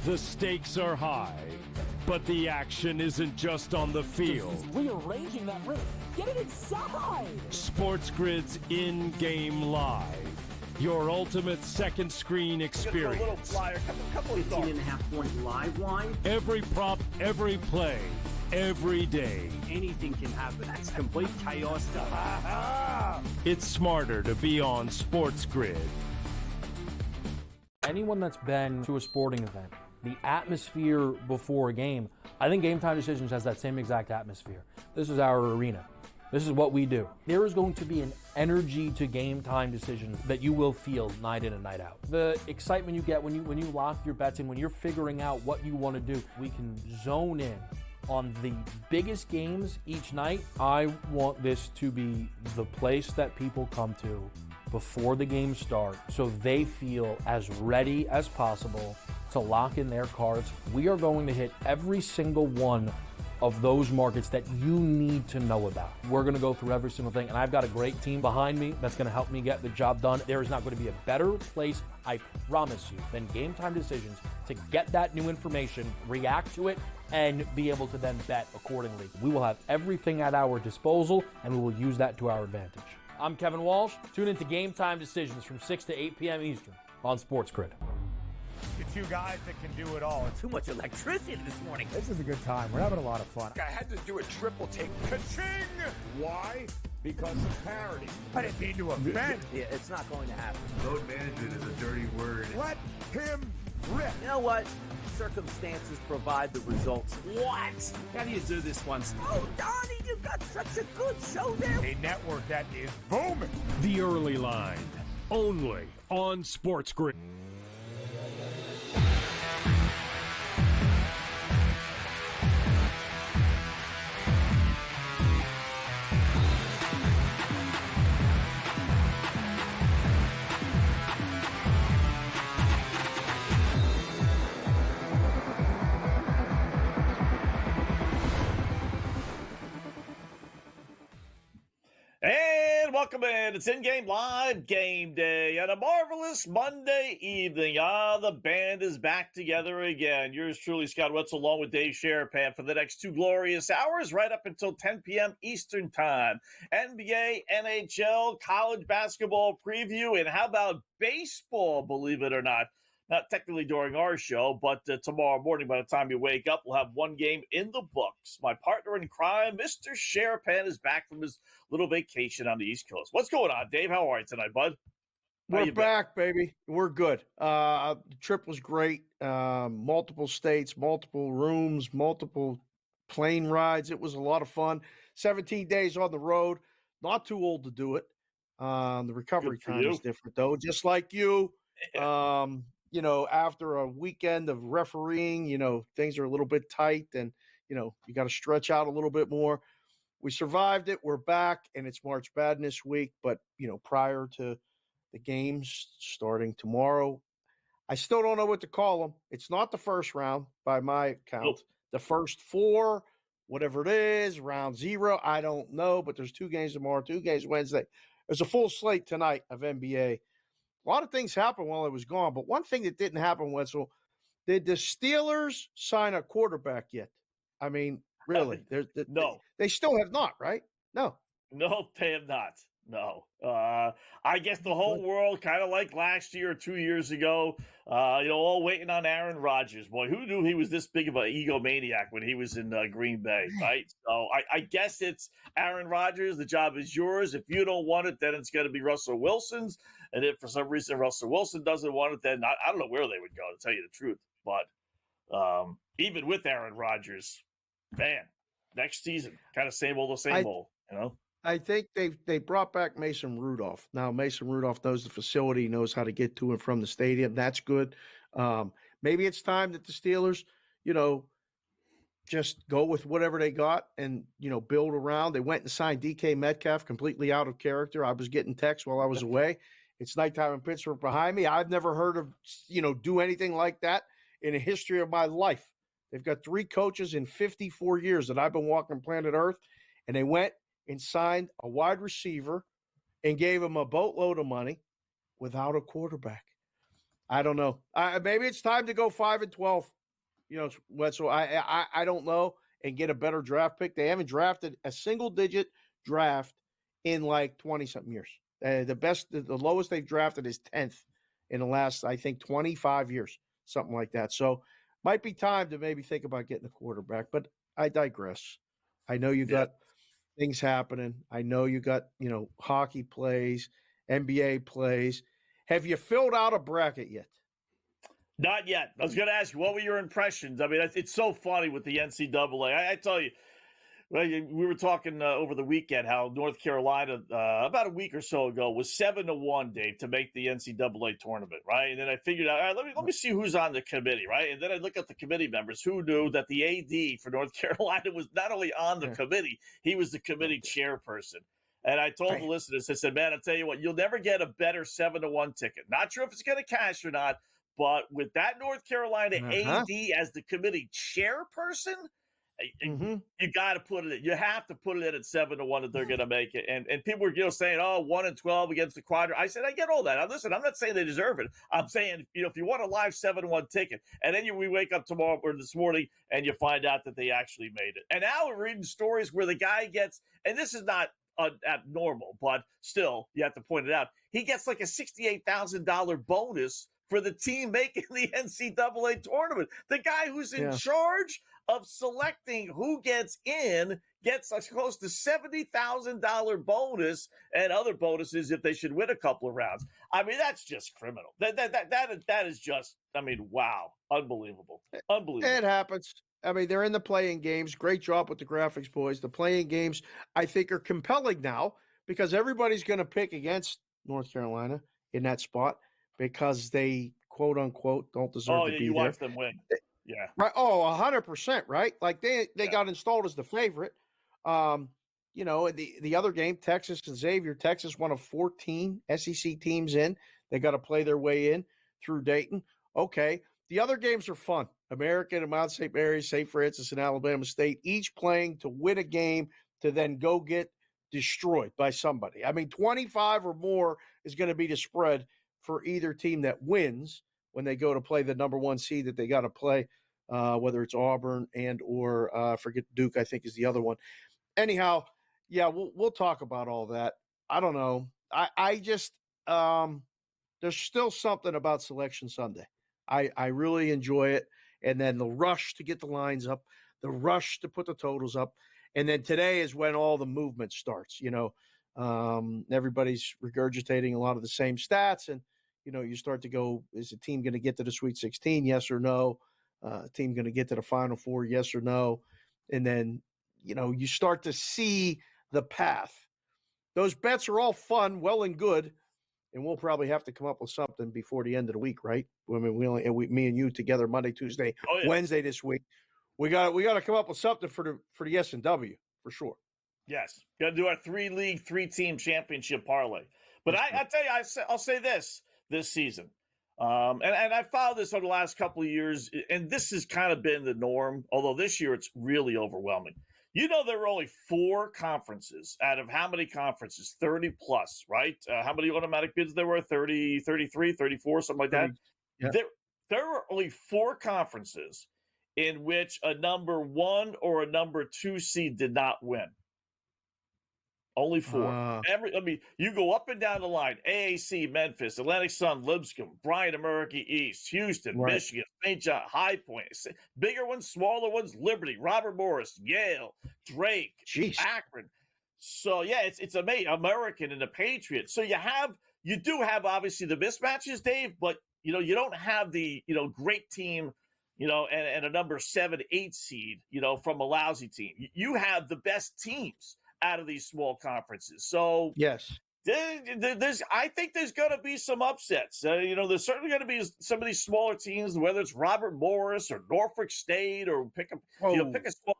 The stakes are high, but the action isn't just on the field. He's rearranging that ring. Get it inside! SportsGrid's in-game live. Your ultimate second screen experience. A little flyer, couple of 18.5-point live line. Every prop, every play, every day. Anything can happen. That's complete chaos. It's smarter to be on SportsGrid. Anyone that's been to a sporting event, the atmosphere before a game, I think Game Time Decisions has that same exact atmosphere. This is our arena. This is what we do. There is going to be an energy to Game Time Decisions that you will feel night in and night out. The excitement you get when you lock your bets in, when you're figuring out what you want to do, we can zone in on the biggest games each night. I want this to be the place that people come to before the games start so they feel as ready as possible to lock in their cards. We are going to hit every single one of those markets that you need to know about. We're going to go through every single thing, and I've got a great team behind me that's going to help me get the job done. There is not going to be a better place, I promise you, than Game Time Decisions to get that new information, react to it, and be able to then bet accordingly. We will have everything at our disposal, and we will use that to our advantage. I'm Kevin Walsh. Tune into Game Time Decisions from 6 to 8 p.m. Eastern on SportsGrid. The two guys that can do it all. Too much electricity this morning. This is a good time. We're having a lot of fun. I had to do a triple take. Ka-ching! Why? Because of parity. I didn't mean to offend. Yeah, it's not going to happen. Load management is a dirty word. Let him rip. You know what? Circumstances provide the results. What? How do you do this one? Oh, Donnie, you got such a good show there. A network that is booming. The Early Line, only on SportsGrid. And welcome in. It's in-game live game day on a marvelous Monday evening. The band is back together again. Yours truly, Scott Wetzel, along with Dave Sharapan for the next 2 glorious hours, right up until 10 p.m. Eastern Time. NBA, NHL, college basketball preview, and how about baseball, believe it or not? Not technically during our show, but tomorrow morning by the time you wake up, we'll have one game in the books. My partner in crime, Mr. Sharapan, is back from his little vacation on the East Coast. What's going on, Dave? How are you tonight, bud? We're back, baby. We're good. The trip was great. Multiple states, multiple rooms, multiple plane rides. It was a lot of fun. 17 days on the road. Not too old to do it. The recovery time is different, though. Just like you. After a weekend of refereeing, things are a little bit tight and, you got to stretch out a little bit more. We survived it. We're back, and it's March Madness week. But, prior to the games starting tomorrow, I still don't know what to call them. It's not the first round by my count. Nope. The first 4, whatever it is, round 0, I don't know. But there's 2 games tomorrow, 2 games Wednesday. There's a full slate tonight of NBA. A lot of things happened while I was gone, but one thing that didn't happen, Wetzel, did the Steelers sign a quarterback yet? I mean, really? No. They still have not, right? No. No, they have not. No. I guess the whole world, kind of like last year or 2 years ago, all waiting on Aaron Rodgers. Boy, who knew he was this big of an egomaniac when he was in Green Bay, right? So I guess it's Aaron Rodgers. The job is yours. If you don't want it, then it's going to be Russell Wilson's. And if for some reason Russell Wilson doesn't want it, then I don't know where they would go, to tell you the truth. But even with Aaron Rodgers, man, next season, kind of same old, I think they brought back Mason Rudolph. Now, Mason Rudolph knows the facility, knows how to get to and from the stadium. That's good. Maybe it's time that the Steelers, just go with whatever they got and, build around. They went and signed DK Metcalf completely out of character. I was getting texts while I was away. It's nighttime in Pittsburgh behind me. I've never heard of, do anything like that in the history of my life. They've got 3 coaches in 54 years that I've been walking planet Earth, and they went and signed a wide receiver and gave him a boatload of money without a quarterback. I don't know. Maybe it's time to go 5-12. You know, Wetzel. I don't know, and get a better draft pick. They haven't drafted a single digit draft in like 20 something years. The lowest they've drafted is 10th in the last, I think, 25 years, something like that. So might be time to maybe think about getting a quarterback, but I digress. I know you got things happening. I know you got, hockey plays, NBA plays. Have you filled out a bracket yet? Not yet. I was going to ask you, what were your impressions? I mean, it's so funny with the NCAA. I tell you, well, we were talking over the weekend how North Carolina, about a week or so ago, was 7-1, Dave, to make the NCAA tournament, right? And then I figured out, all right, let me see who's on the committee, right? And then I look at the committee members. Who knew that the AD for North Carolina was not only on the committee, he was the committee chairperson. And I told the listeners, I said, man, I'll tell you what, you'll never get a better 7-1 ticket. Not sure if it's going to cash or not, but with that North Carolina AD as the committee chairperson, you got to put it in. You have to put it in at 7-1 that they're going to make it. And people were saying, 1-12 against the Quadra. I said, I get all that. Now, listen, I'm not saying they deserve it. I'm saying, if you want a live 7-1 ticket, and then we wake up tomorrow or this morning and you find out that they actually made it. And now we're reading stories where the guy gets, and this is not abnormal, but still, you have to point it out. He gets like a $68,000 bonus for the team making the NCAA tournament. The guy who's in charge of selecting who gets in gets close to $70,000 bonus and other bonuses if they should win a couple of rounds. I mean, that's just criminal. That is just, I mean, wow. Unbelievable. It happens. I mean, they're in the playing games. Great job with the graphics, boys. The playing games, I think, are compelling now because everybody's going to pick against North Carolina in that spot because they, quote unquote, don't deserve to be there. You watch them win. Yeah. Right. Oh, 100%. Right. Like they got installed as the favorite. The other game, Texas and Xavier. Texas, one of 14 SEC teams in. They got to play their way in through Dayton. Okay. The other games are fun. American and Mount St. Mary's, St. Francis, and Alabama State, each playing to win a game to then go get destroyed by somebody. I mean, 25 or more is going to be the spread for either team that wins when they go to play the number one seed that they got to play, whether it's Auburn and or forget Duke, I think is the other one. Anyhow, yeah, we'll talk about all that. I don't know. I just there's still something about Selection Sunday. I really enjoy it. And then the rush to get the lines up, the rush to put the totals up. And then today is when all the movement starts. Everybody's regurgitating a lot of the same stats. And, you start to go, is the team going to get to the Sweet 16? Yes or no? Team going to get to the Final Four? Yes or no? And then, you start to see the path. Those bets are all fun, well and good. And we'll probably have to come up with something before the end of the week, right? I mean, me and you together Monday, Tuesday, Wednesday this week. We got to come up with something for the S&W for sure. Yes, got to do our 3-league, 3-team championship parlay. But I tell you, I'll say this season, and I followed this over the last couple of years, and this has kind of been the norm. Although this year it's really overwhelming. There were only 4 conferences out of how many conferences? 30 plus, right? How many automatic bids there were? 30, 33, 34, something like that. Yeah. There were only 4 conferences in which a number 1 or a number 2 seed did not win. Only 4. You go up and down the line. AAC, Memphis, Atlantic Sun, Lipscomb, Bryant, America East, Houston, right. Michigan, St. John, High Point. Bigger ones, smaller ones, Liberty, Robert Morris, Yale, Drake, Akron. So, yeah, it's amazing. American and the Patriots. So you do have obviously the mismatches, Dave, but, you don't have the, great team, and a number 7, 8 seed, from a lousy team. You have the best teams out of these small conferences. So yes, I think there's going to be some upsets. There's certainly going to be some of these smaller teams, whether it's Robert Morris or Norfolk State or pick a small.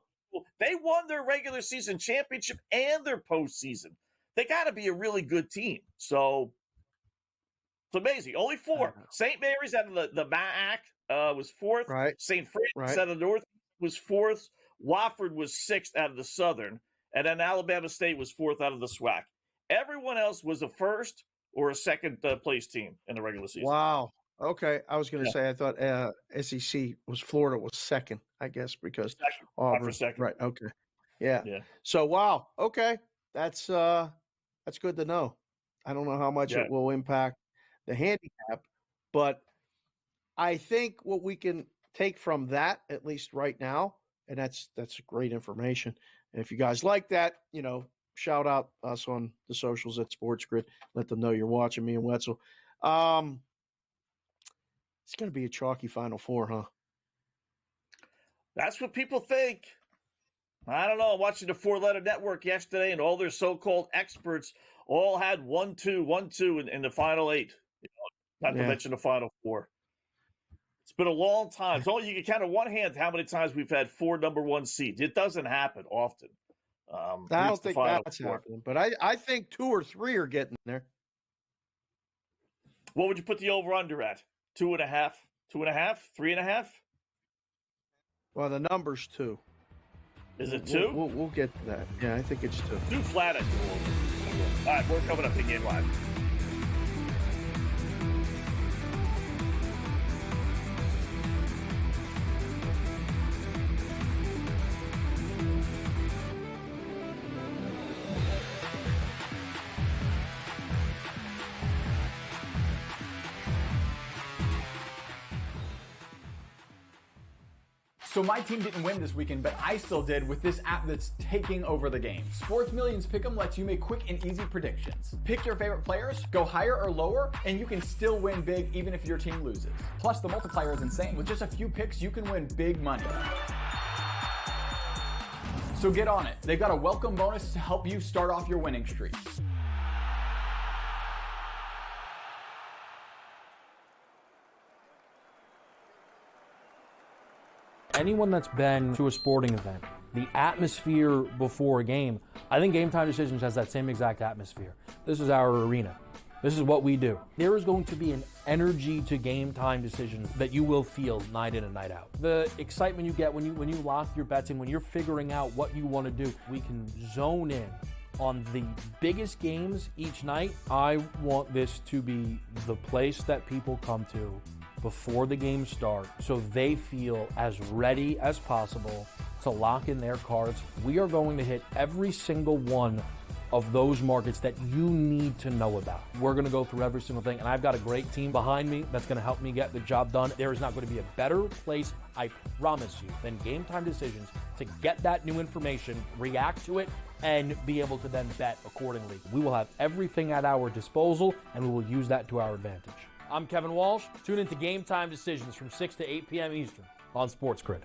They won their regular season championship and their postseason. They got to be a really good team. So it's amazing. Only 4. St. Mary's out of the MAAC was 4th. Right. St. Francis out of the North was 4th. Wofford was 6th out of the Southern. And then Alabama State was 4th out of the SWAC. Everyone else was a first or a second place team in the regular season. Wow. Okay, I was going to say I thought SEC was Florida was second, I guess, because Second, Auburn. for second. Right. Okay. Yeah. Yeah. So wow. Okay, that's good to know. I don't know how much Yeah. it will impact the handicap, but I think what we can take from that, at least right now, and that's great information. And if you guys like that, shout out us on the socials at SportsGrid. Let them know you're watching me and Wetzel. It's going to be a chalky Final Four, huh? That's what people think. I don't know. I'm watching the Four-Letter Network yesterday, and all their so-called experts all had 1-2 in the Final 8. Not to mention the Final Four. It's been a long time. It's only you can count on one hand how many times we've had 4 number 1 seeds. It doesn't happen often. I don't think that's happening, but I think 2 or 3 are getting there. What would you put the over-under at? 2.5? 2.5? 3.5? Well, the number's 2. Is it 2? We'll get to that. Yeah, I think it's 2. 2 flat at 2. All right, we're coming up in Game Live. So my team didn't win this weekend, but I still did with this app that's taking over the game. Sports Millions Pick'em lets you make quick and easy predictions. Pick your favorite players, go higher or lower, and you can still win big even if your team loses. Plus, the multiplier is insane. With just a few picks, you can win big money. So get on it. They've got a welcome bonus to help you start off your winning streak. Anyone that's been to a sporting event, the atmosphere before a game, I think Game Time Decisions has that same exact atmosphere. This is our arena. This is what we do. There is going to be an energy to Game Time Decisions that you will feel night in and night out. The excitement you get when you lock your bets in, when you're figuring out what you want to do, we can zone in on the biggest games each night. I want this to be the place that people come to before the games start so they feel as ready as possible to lock in their cards. We are going to hit every single one of those markets that you need to know about. We're going to go through every single thing, and I've got a great team behind me that's going to help me get the job done. There is not going to be a better place, I promise you, than Game Time Decisions to get that new information, react to it, and be able to then bet accordingly. We will have everything at our disposal, and we will use that to our advantage. I'm Kevin Walsh. Tune into Game Time Decisions from 6 to 8 p.m. Eastern on SportsGrid.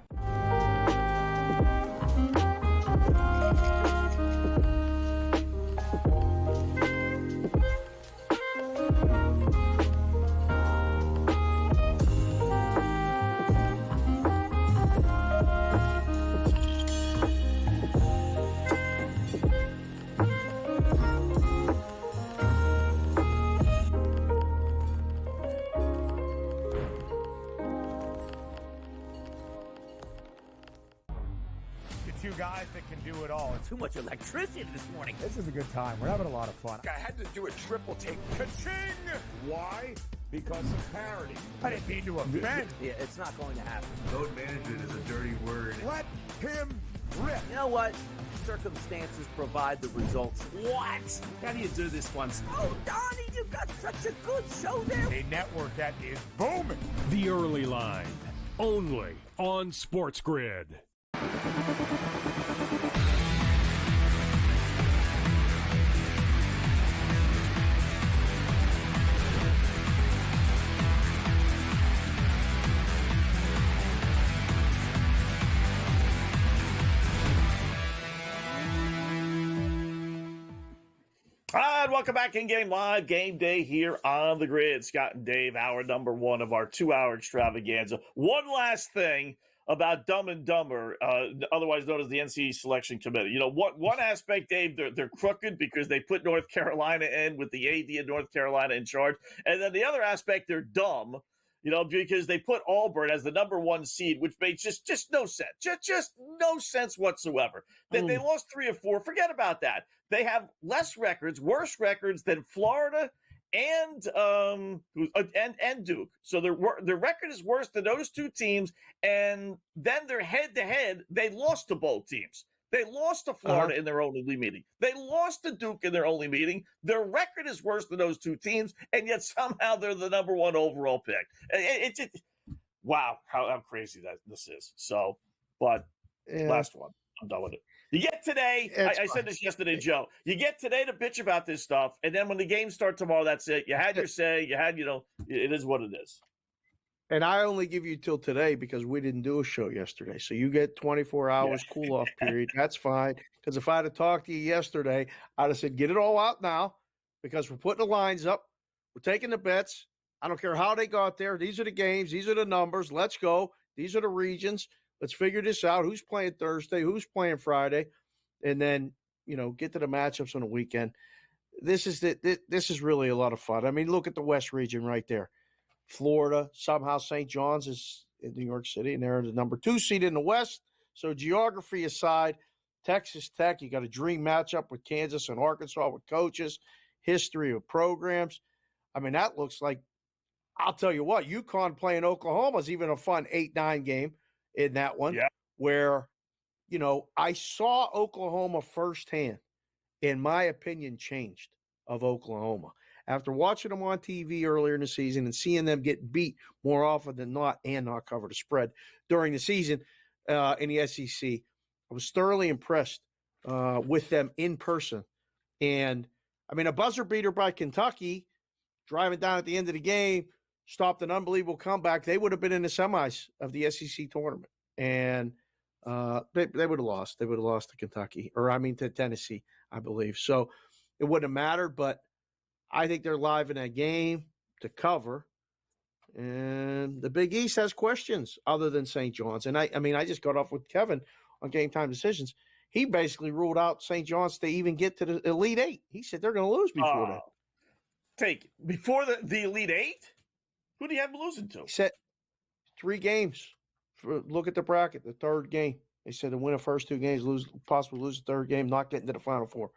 Two guys that can do it all. Too much electricity this morning. This is a good time. We're having a lot of fun. I had to do a triple take. Ka-ching! Why? Because of parity. I didn't mean to offend. Yeah, it's not going to happen. Load management is a dirty word. Let him rip. You know what? Circumstances provide the results. What? How do you do this one? Oh, Donnie, you've got such a good show there. A network that is booming. The Early Line, only on SportsGrid. All right, welcome back in-game live. Game day here on the grid. Scott and Dave, hour number 1 of our 2-hour extravaganza. One last thing about Dumb and Dumber, otherwise known as the NCAA Selection Committee. You know, one aspect, Dave, they're crooked because they put North Carolina in with the AD of North Carolina in charge. And then the other aspect, they're dumb, you know, because they put Auburn as the number 1 seed, which made just no sense. Just no sense whatsoever. They lost 3 of 4. Forget about that. They have worse records than Florida and Duke. So their record is worse than those two teams. And then their head-to-head, they lost to both teams. They lost to Florida in their only meeting. They lost to Duke in their only meeting. Their record is worse than those two teams, and yet somehow they're the number one overall pick. Wow, how crazy this is. So, but last one. I'm done with it. You get today, I said this yesterday, Joe, you get today to bitch about this stuff, and then when the games start tomorrow, that's it. You had your say. You had, it is what it is. And I only give you till today because we didn't do a show yesterday. So you get 24 hours cool off period. That's fine. Because if I'd have talked to you yesterday, I'd have said, get it all out now because we're putting the lines up. We're taking the bets. I don't care how they got there. These are the games. These are the numbers. Let's go. These are the regions. Let's figure this out. Who's playing Thursday? Who's playing Friday? And then, get to the matchups on the weekend. This is really a lot of fun. I mean, look at the West region right there. Florida, somehow St. John's is in New York City, and they're the number 2 seed in the West. So geography aside, Texas Tech, you got a dream matchup with Kansas and Arkansas with coaches, history of programs. I mean, that looks like, I'll tell you what, UConn playing Oklahoma is even a fun 8-9 game in that one where, I saw Oklahoma firsthand, in my opinion, changed of Oklahoma. After watching them on TV earlier in the season and seeing them get beat more often than not and not cover the spread during the season in the SEC, I was thoroughly impressed with them in person. And, I mean, a buzzer beater by Kentucky, driving down at the end of the game, stopped an unbelievable comeback. They would have been in the semis of the SEC tournament. And they would have lost. They would have lost to Kentucky, to Tennessee, I believe. So it wouldn't have mattered, but I think they're live in that game to cover. And the Big East has questions other than St. John's. And I just got off with Kevin on Game Time Decisions. He basically ruled out St. John's to even get to the Elite Eight. He said they're going to lose before that. Before the Elite Eight? Who do you have them losing to? He said 3 games. Look at the bracket, the third game. They said to win the first 2 games, possibly lose the third game, not getting to the Final Four.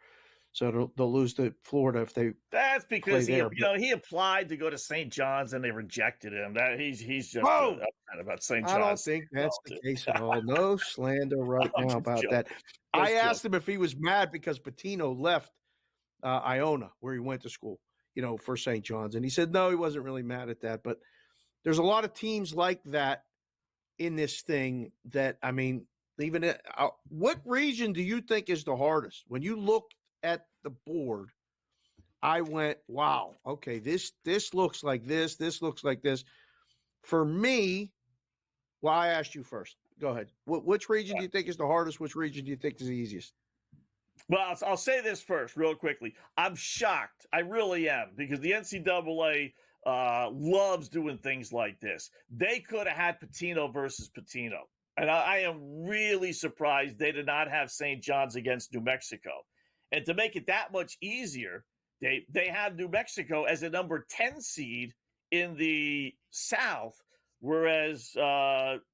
So they'll lose to Florida if they. That's because he applied to go to St. John's and they rejected him. He's just upset about St. John's. I don't think that's the case at all. No slander right now about that. I asked him if he was mad because Pitino left Iona, where he went to school, for St. John's, and he said no, he wasn't really mad at that. But there's a lot of teams like that in this thing that what region do you think is the hardest when you look at the board? I went, wow, okay, this looks like this looks like this. For me, I asked you first. Go ahead. Which region do you think is the hardest? Which region do you think is the easiest? Well, I'll say this first real quickly. I'm shocked. I really am, because the NCAA loves doing things like this. They could have had Pitino versus Pitino. And I am really surprised they did not have St. John's against New Mexico. And to make it that much easier, they have New Mexico as a number 10 seed in the South, whereas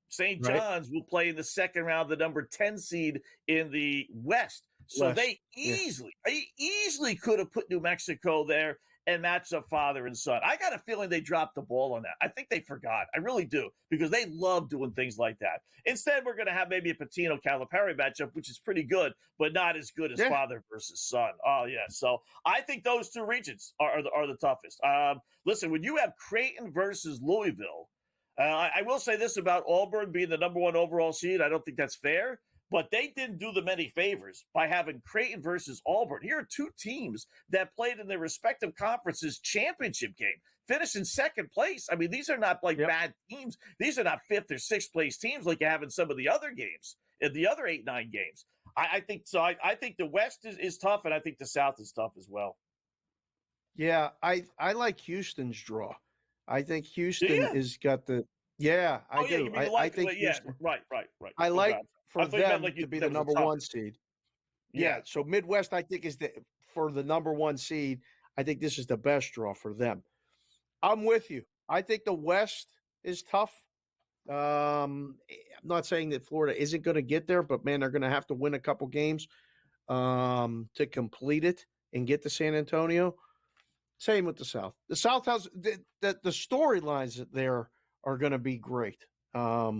St. John's will play in the second round, the number 10 seed in the West. So they easily could have put New Mexico there and matched up father and son. I got a feeling they dropped the ball on that. I think they forgot. I really do, because they love doing things like that. Instead, we're going to have maybe a Patino-Calipari matchup, which is pretty good, but not as good as father versus son. Oh, yeah. So I think those 2 regions are the toughest. Listen, when you have Creighton versus Louisville, I will say this about Auburn being the number 1 overall seed. I don't think that's fair. But they didn't do them any favors by having Creighton versus Auburn. Here are 2 teams that played in their respective conferences championship game, finished in second place. I mean, these are not bad teams. These are not 5th or 6th place teams like you have in some of the other games, in the other 8-9 games. I think so. I think the West is tough, and I think the South is tough as well. Yeah, I like Houston's draw. I think Houston has got the I do. I think Houston. Right. I like for them to be the number 1 seed. Yeah. So Midwest, I think, is for the number 1 seed. I think this is the best draw for them. I'm with you. I think the West is tough. I'm not saying that Florida isn't going to get there, but man, they're going to have to win a couple games to complete it and get to San Antonio. Same with the South. The South has the storylines there are going to be great. I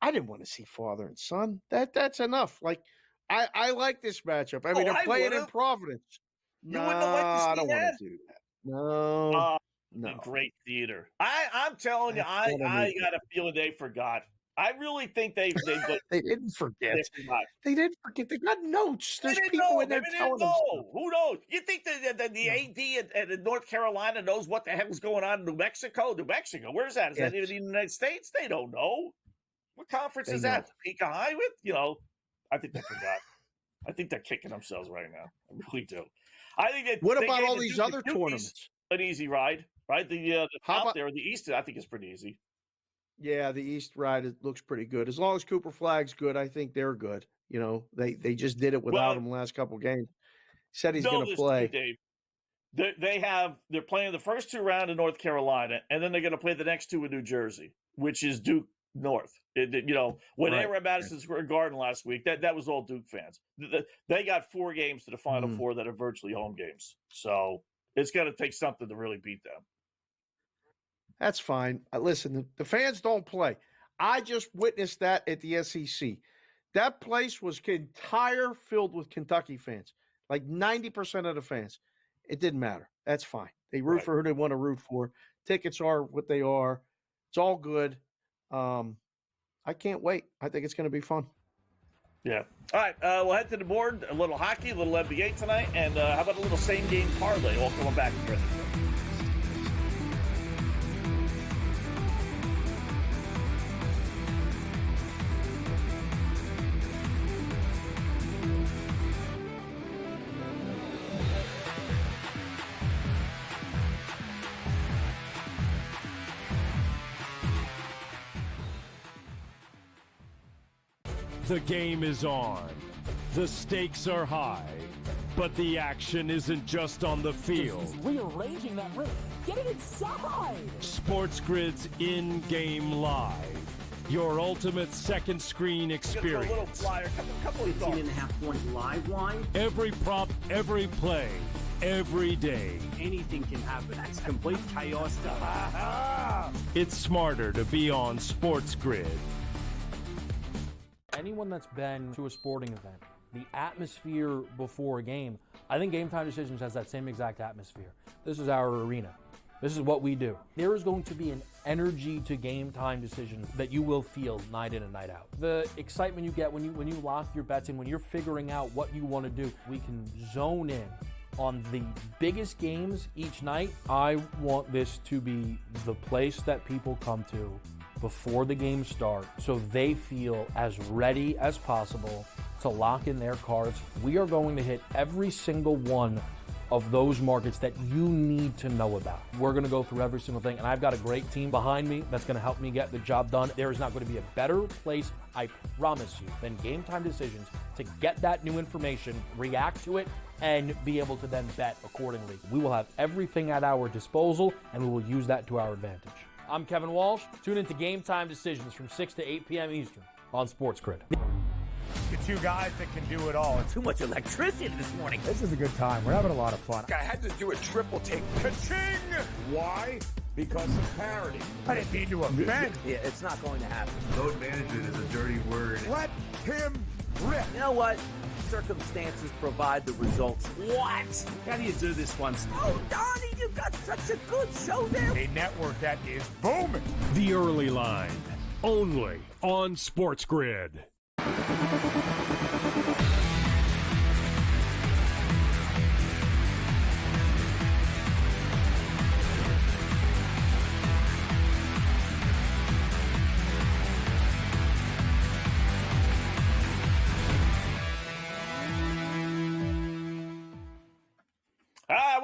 didn't want to see father and son. That's enough. Like I like this matchup. I mean, they're playing in Providence. You wouldn't have liked to see I don't want that? to do that. No, no. Great theater. I'm telling you, I got a feeling they forgot. I really think they They didn't forget. They forgot. They didn't forget. They got notes. There's They didn't people know. in there Maybe they telling didn't them know. stuff. Who knows? You think the AD in North Carolina knows what the hell's going on in New Mexico? New Mexico, where's that? Is that even in the United States? They don't know. What conference is that? Topeka High with? I think they forgot. I think they're kicking themselves right now. I really do. I think that. What about all these other tournaments? An easy ride, right? The top about, there, the East, I think is pretty easy. Yeah, the East ride it looks pretty good. As long as Cooper Flag's good, I think they're good. They just did it without him the last couple of games. Said he's going to play. Too, Dave. They're playing the first 2 rounds in North Carolina, and then they're going to play the next 2 in New Jersey, which is Duke North. When they were at Madison Square Garden last week, that was all Duke fans. They got 4 games to the Final Four that are virtually home games. So it's going to take something to really beat them. That's fine. Listen, the fans don't play. I just witnessed that at the SEC. That place was filled with Kentucky fans, like 90% of the fans. It didn't matter. That's fine. They root for who they want to root for. Tickets are what they are. It's all good. I can't wait. I think it's going to be fun. Yeah. All right. We'll head to the board. A little hockey, a little NBA tonight, and how about a little same-game parlay? All coming back here. The game is on. The stakes are high. But the action isn't just on the field. He's rearranging that roof. Get it inside! SportsGrid's in-game live. Your ultimate second screen experience. A little flyer, couple of 18.5-point live line. Every prop, every play, every day. Anything can happen. That's complete chaos. It's smarter to be on SportsGrid. Anyone that's been to a sporting event, the atmosphere before a game, I think Game Time Decisions has that same exact atmosphere. This is our arena. This is what we do. There is going to be an energy to Game Time Decisions that you will feel night in and night out. The excitement you get when you lock your bets in, when you're figuring out what you want to do, we can zone in on the biggest games each night. I want this to be the place that people come to before the games start so they feel as ready as possible to lock in their cards. We are going to hit every single one of those markets that you need to know about. We're going to go through every single thing, and I've got a great team behind me that's going to help me get the job done. There is not going to be a better place, I promise you, than Game Time Decisions to get that new information, react to it, and be able to then bet accordingly. We will have everything at our disposal, and we will use that to our advantage. I'm Kevin Walsh. Tune into Game Time Decisions from 6 to 8 p.m. Eastern on SportsGrid. The 2 guys that can do it all. Too much electricity this morning. This is a good time. We're having a lot of fun. I had to do a triple take. Ka-ching! Why? Because of parity. I didn't mean to offend. Yeah, it's not going to happen. Load management is a dirty word. Let him rip. You know what? Circumstances provide the results. What? How do you do this one? Oh, Donnie, you got such a good show there. A network that is booming. The early line, only on SportsGrid.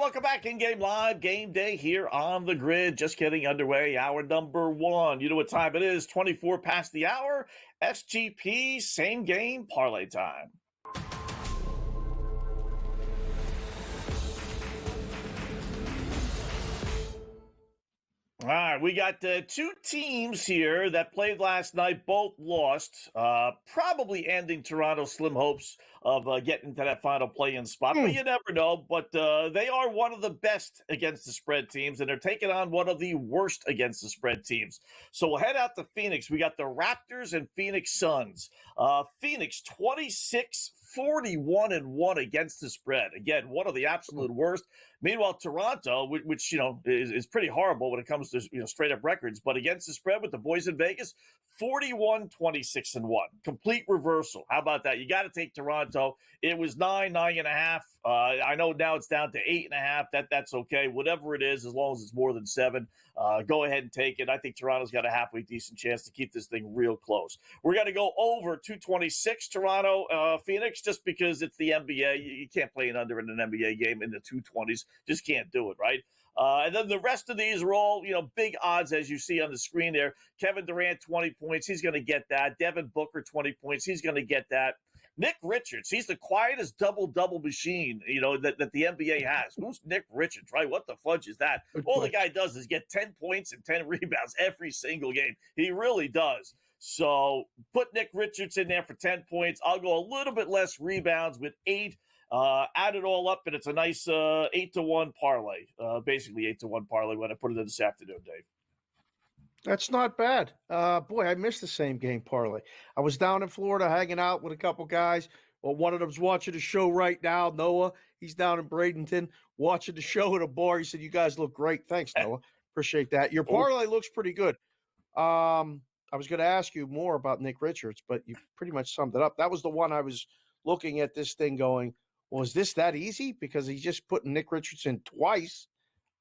Welcome back in-game live game day here on the grid. Just getting underway. Hour number 1. You know what time it is. 24 past the hour. SGP same game parlay time. All right, we got 2 teams here that played last night. Both lost, probably ending Toronto's slim hopes of getting to that final play-in spot. But you never know. But they are one of the best against the spread teams, and they're taking on one of the worst against the spread teams. So we'll head out to Phoenix. We got the Raptors and Phoenix Suns. Phoenix 26-41-1 against the spread. Again, one of the absolute worst. Meanwhile, Toronto, which is pretty horrible when it comes to straight up records, but against the spread with the boys in Vegas, 41-26-1. Complete reversal. How about that? You got to take Toronto. It was 9.5. I know now it's down to 8.5. That's okay. Whatever it is, as long as it's more than 7, go ahead and take it. I think Toronto's got a halfway decent chance to keep this thing real close. We're going to go over 226 Toronto, Phoenix, just because it's the NBA. You can't play an under in an NBA game in the 220s. Just can't do it, right? And then the rest of these are all, big odds, as you see on the screen there. Kevin Durant, 20 points. He's going to get that. Devin Booker, 20 points. He's going to get that. Nick Richards, he's the quietest double-double machine, that the NBA has. Who's Nick Richards, right? What the fudge is that? All the guy does is get 10 points and 10 rebounds every single game. He really does. So put Nick Richards in there for 10 points. I'll go a little bit less rebounds with 8. Add it all up, and it's a nice 8-to-1 parlay. Basically 8-to-1 parlay when I put it in this afternoon, Dave. That's not bad. Boy, I missed the same game parlay. I was down in Florida hanging out with a couple guys. Well, one of them's watching the show right now, Noah. He's down in Bradenton watching the show at a bar. He said, "You guys look great." Thanks, Noah. Appreciate that. Your parlay looks pretty good. I was going to ask you more about Nick Richards, but you pretty much summed it up. That was the one I was looking at this thing going, well, is this that easy? Because he's just putting Nick Richards in twice.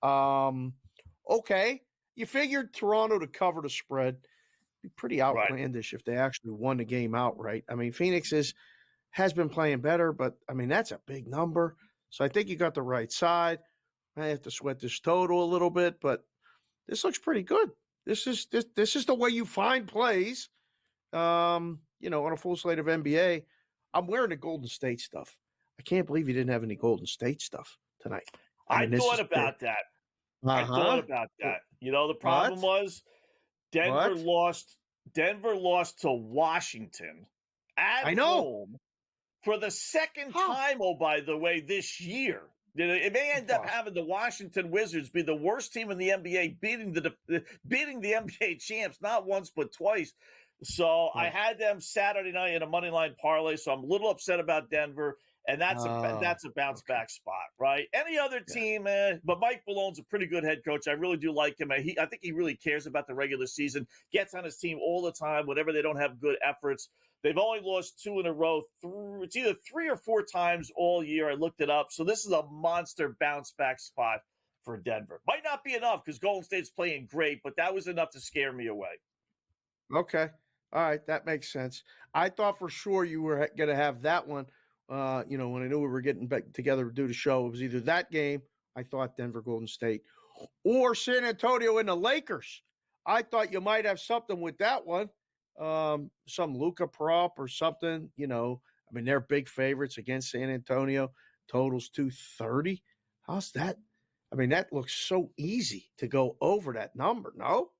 Okay. You figured Toronto to cover the spread. Be pretty outlandish if they actually won the game outright. I mean, Phoenix has been playing better, but, I mean, that's a big number. So I think you got the right side. I have to sweat this total a little bit, but this looks pretty good. This is the way you find plays, on a full slate of NBA. I'm wearing the Golden State stuff. I can't believe you didn't have any Golden State stuff tonight. I thought about that. I thought about that. The problem was Denver lost to Washington at home for the second time, by the way, this year. It may end up having the Washington Wizards be the worst team in the NBA, beating the NBA champs not once but twice. So I had them Saturday night in a money line parlay, so I'm a little upset about Denver. And that's a bounce back spot, right? Any other team, but Mike Malone's a pretty good head coach. I really do like him. I think he really cares about the regular season, gets on his team all the time whenever they don't have good efforts. They've only lost 2 in a row. It's either 3 or 4 times all year. I looked it up. So this is a monster bounce back spot for Denver. Might not be enough because Golden State's playing great, but that was enough to scare me away. Okay. All right. That makes sense. I thought for sure you were going to have that one. When I knew we were getting back together to do the show, it was either that game, I thought Denver Golden State, or San Antonio and the Lakers. I thought you might have something with that one, some Luka prop or something. They're big favorites against San Antonio. Totals 230. How's that? That looks so easy to go over that number. No.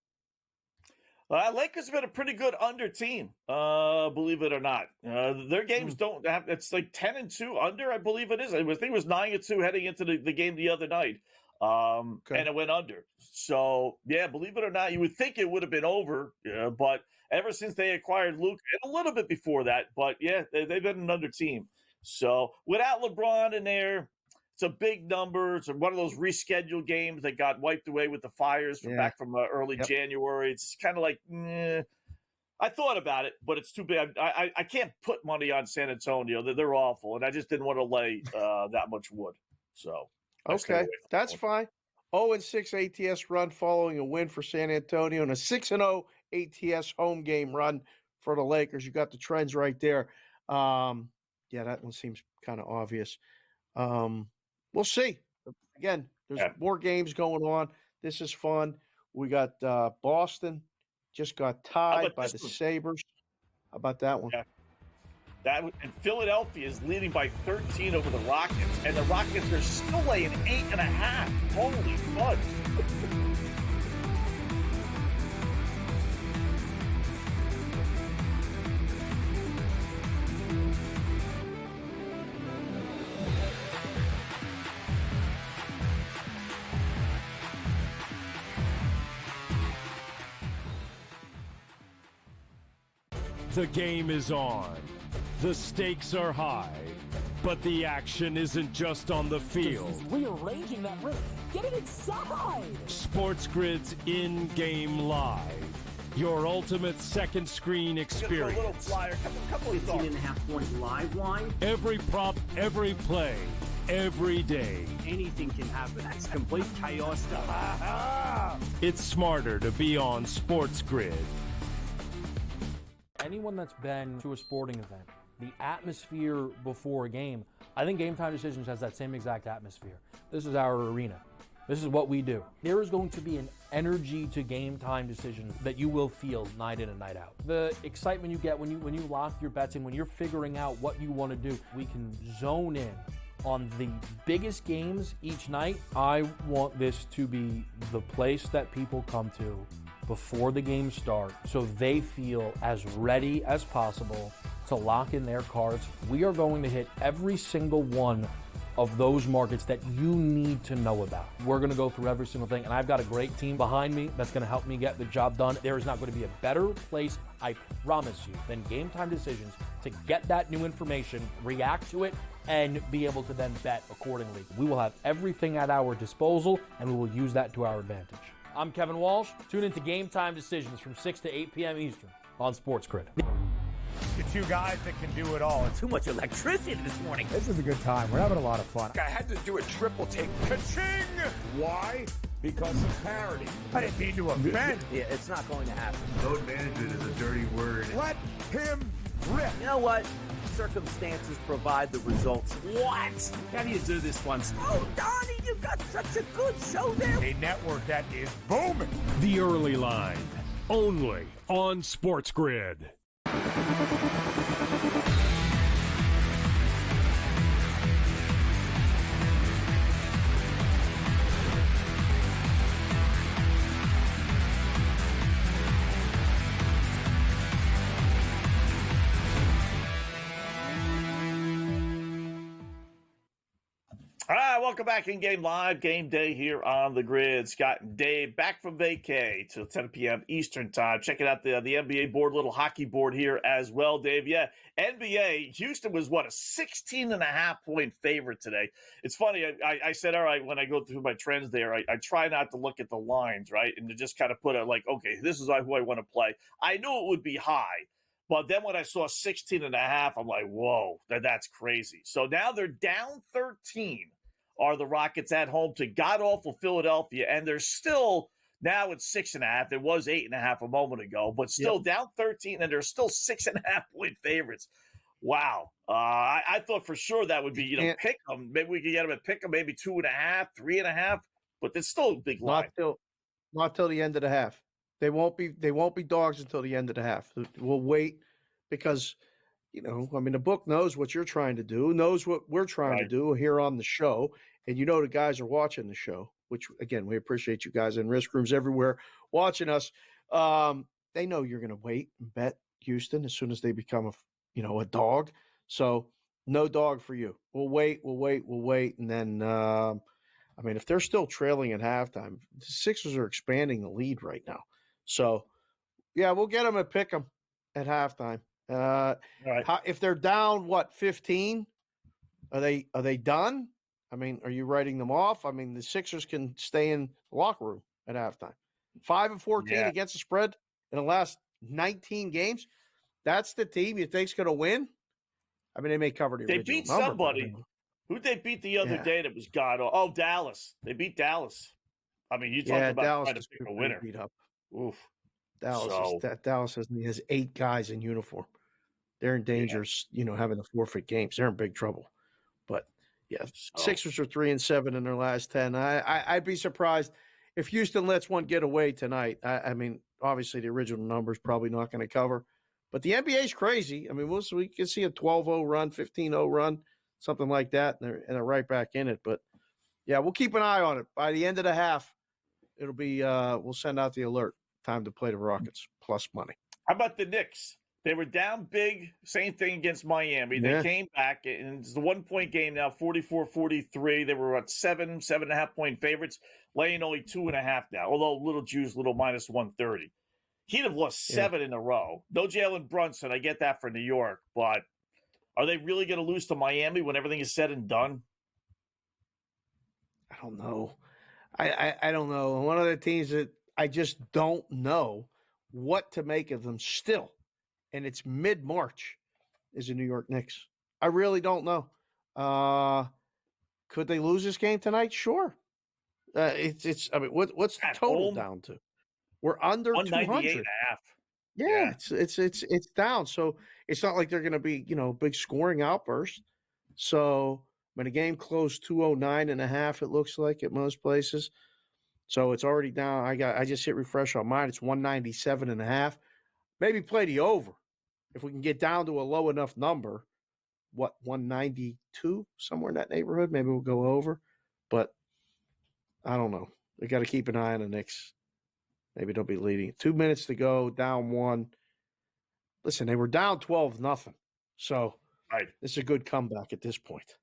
Lakers have been a pretty good under team, believe it or not. Their games don't have – it's like 10-2 under, I believe it is. I think it was 9-2 heading into the game the other night, and it went under. So, yeah, believe it or not, you would think it would have been over, but ever since they acquired Luka, and a little bit before that, but, yeah, they've been an under team. So, without LeBron in there – it's a big number. It's one of those rescheduled games that got wiped away with the fires back from early January. It's kind of like, I thought about it, but it's too big. I can't put money on San Antonio. They're awful, and I just didn't want to lay that much wood. So, okay, that's fine. 0-6 ATS run following a win for San Antonio and a 6-0 ATS home game run for the Lakers. You got the trends right there. That one seems kind of obvious. We'll see. Again, there's more games going on. This is fun. We got Boston just got tied by the Sabres. How about that one? Yeah. And Philadelphia is leading by 13 over the Rockets, and the Rockets are still laying 8.5. Holy fudge. The game is on. The stakes are high. But the action isn't just on the field. He's rearranging that roof. Get it inside! SportsGrid's in-game live. Your ultimate second screen experience. A little flyer, couple of 18.5-point live line. Every prop, every play, every day. Anything can happen. That's complete chaos. It's smarter to be on SportsGrid. Anyone that's been to a sporting event, the atmosphere before a game, I think Game Time Decisions has that same exact atmosphere. This is our arena. This is what we do. There is going to be an energy to Game Time Decisions that you will feel night in and night out. The excitement you get when you lock your bets in, when you're figuring out what you want to do, we can zone in on the biggest games each night. I want this to be the place that people come to before the games start so they feel as ready as possible to lock in their cards. We are going to hit every single one of those markets that you need to know about. We're gonna go through every single thing, and I've got a great team behind me that's gonna help me get the job done. There is not gonna be a better place, I promise you, than Game Time Decisions to get that new information, react to it, and be able to then bet accordingly. We will have everything at our disposal, and we will use that to our advantage. I'm Kevin Walsh. Tune into Game Time Decisions from 6 to 8 p.m. Eastern on SportsGrid. The two guys that can do it all. Too much electricity this morning. This is a good time. We're having a lot of fun. I had to do a triple take. Ka-ching! Why? Because of parity. I didn't mean to offend. Yeah, it's not going to happen. Load management is a dirty word. Let him rip. You know what? Circumstances provide the results. What? How do you do this one? Oh, Donnie, you got such a good show there. A network that is booming. The early line, only on SportsGrid. All right, welcome back in Game Live, Game Day here on the grid. Scott and Dave back from vacay till 10 p.m. Eastern time. Checking out the NBA board, little hockey board here as well, Dave. Yeah, NBA, Houston was, a 16.5-point favorite today. It's funny, I said, all right, when I go through my trends there, I try not to look at the lines, right, and to just kind of put it like, okay, this is who I want to play. I knew it would be high. But then when I saw 16.5, I'm like, whoa, that's crazy. So now they're down 13. Are the Rockets at home to god-awful Philadelphia, and they're still now at 6.5. It was 8.5 a moment ago, but still down 13, and they're still 6.5-point favorites. Wow. I thought for sure that would be, pick them. Maybe we could get them at pick them, maybe 2.5, 3.5, but it's still a big line. Not till the end of the half. They won't be dogs until the end of the half. We'll wait because, the book knows what you're trying to do, knows what we're trying to do here on the show. And the guys are watching the show, which, again, we appreciate you guys in risk rooms everywhere watching us. They know you're going to wait and bet Houston as soon as they become a dog. So no dog for you. We'll wait. And then, if they're still trailing at halftime, the Sixers are expanding the lead right now. So, yeah, we'll get them at pick 'em at halftime. If they're down, 15? Are they done? Are you writing them off? The Sixers can stay in the locker room at halftime. 5-14 against the spread in the last 19 games. That's the team you think's going to win? They may cover the original They beat number, somebody. Who'd they beat the other day that was god? Oh, Dallas. They beat Dallas. You talk about Dallas trying to pick a winner. Beat up. Oof. Dallas has 8 guys in uniform. They're in danger, having to forfeit games. They're in big trouble. But Sixers are 3-7 in their last 10. I'd be surprised if Houston lets one get away tonight. Obviously the original number is probably not going to cover, but the NBA is crazy. We can see a 12-0 run, 15-0 run, something like that, and they're right back in it. But yeah, we'll keep an eye on it. By the end of the half, it'll be we'll send out the alert. Time to play the Rockets plus money. How about the Knicks? They were down big. Same thing against Miami. They came back, and it's the 1-point game now, 44-43. They were at 7.5-point favorites, laying only 2.5 now, although little juice, little minus 130. He'd have lost 7 in a row. No Jalen Brunson. I get that for New York, but are they really going to lose to Miami when everything is said and done? I don't know. I don't know. One of the teams that I just don't know what to make of them still, and it's mid-March, is the New York Knicks. I really don't know. Could they lose this game tonight? Sure. It's. I mean, what's the total home? down to? We're under 200. 198.5. Yeah, it's down. So it's not like they're going to be, big scoring outburst. So when the game closed 209.5, it looks like at most places. So it's already down. I just hit refresh on mine. It's 197.5. Maybe play the over if we can get down to a low enough number. What, 192, somewhere in that neighborhood? Maybe we'll go over. But I don't know. They got to keep an eye on the Knicks. Maybe they'll be leading. 2 minutes to go, down 1. Listen, they were down 12-0. So right. This is a good comeback at this point.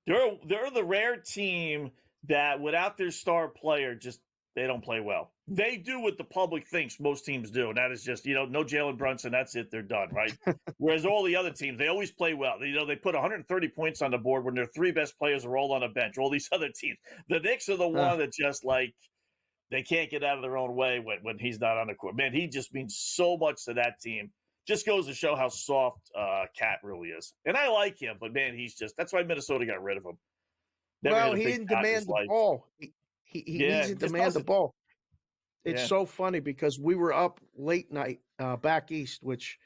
They're the rare team that without their star player, they don't play well. They do what the public thinks most teams do, and that is just, no Jalen Brunson, that's it, they're done, right? Whereas all the other teams, they always play well. They put 130 points on the board when their 3 best players are all on a bench. All these other teams. The Knicks are the one that just they can't get out of their own way when he's not on the court. Man, he just means so much to that team. Just goes to show how soft Cat really is. And I like him, but man, that's why Minnesota got rid of him. Well, he didn't demand the ball. He needs to demand the ball. It's so funny because we were up late night back east, which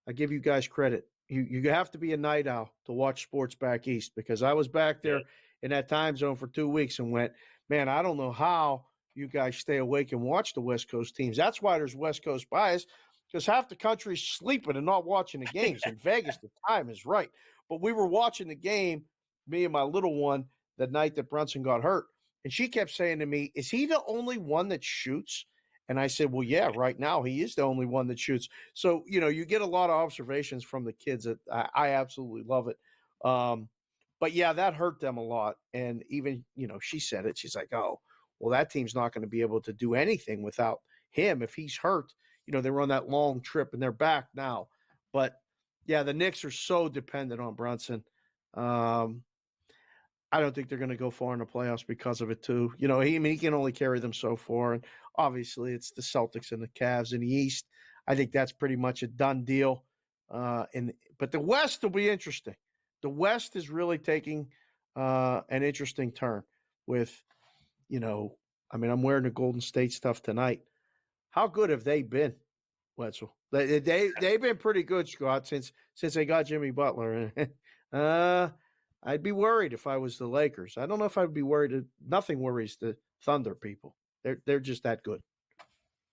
I give you guys credit. You have to be a night owl to watch sports back east, because I was back there in that time zone for 2 weeks and went, man, I don't know how you guys stay awake and watch the West Coast teams. That's why there's West Coast bias, because half the country's sleeping and not watching the games. In Vegas, the time is right. But we were watching the game, me and my little one, the night that Brunson got hurt. And she kept saying to me, is he the only one that shoots? And I said, well, yeah, right now he is the only one that shoots. So, you get a lot of observations from the kids that I absolutely love it. But, yeah, that hurt them a lot. And even, she said it. She's like, oh, well, that team's not going to be able to do anything without him. If he's hurt, they were on that long trip and they're back now. But, yeah, the Knicks are so dependent on Brunson. I don't think they're going to go far in the playoffs because of it, too. He can only carry them so far. And obviously, it's the Celtics and the Cavs in the East. I think that's pretty much a done deal. But the West will be interesting. The West is really taking an interesting turn with, I'm wearing the Golden State stuff tonight. How good have they been, Wetzel? They've been pretty good, Scott, since they got Jimmy Butler. I'd be worried if I was the Lakers. I don't know if I'd be worried. Nothing worries the Thunder people. They're just that good.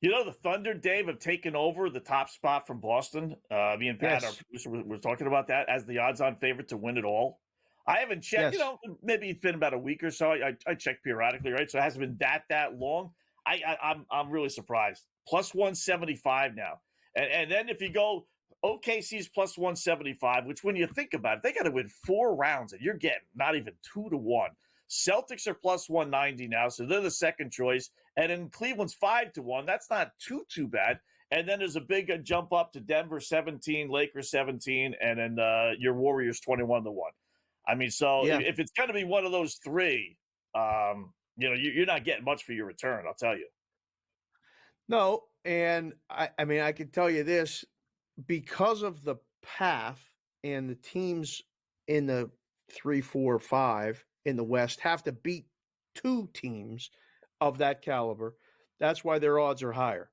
The Thunder, Dave, have taken over the top spot from Boston. Me and Pat, our producer, were talking about that as the odds-on favorite to win it all. I haven't checked. Yes. Maybe it's been about a week or so. I check periodically, right? So it hasn't been that long. I'm really surprised. Plus 175 now, and then if you go. OKC's plus 175, which when you think about it, they got to win 4 rounds, and you're getting not even 2-1. Celtics are plus 190 now, so they're the second choice. And then Cleveland's 5-1. That's not too bad. And then there's a big jump up to Denver 17, Lakers 17, and then your Warriors 21-1. I mean, so if it's going to be one of those 3, you're not getting much for your return, I'll tell you. No, and I mean, I can tell you this. Because of the path and the teams in the 3, 4, 5 in the West have to beat 2 teams of that caliber, that's why their odds are higher.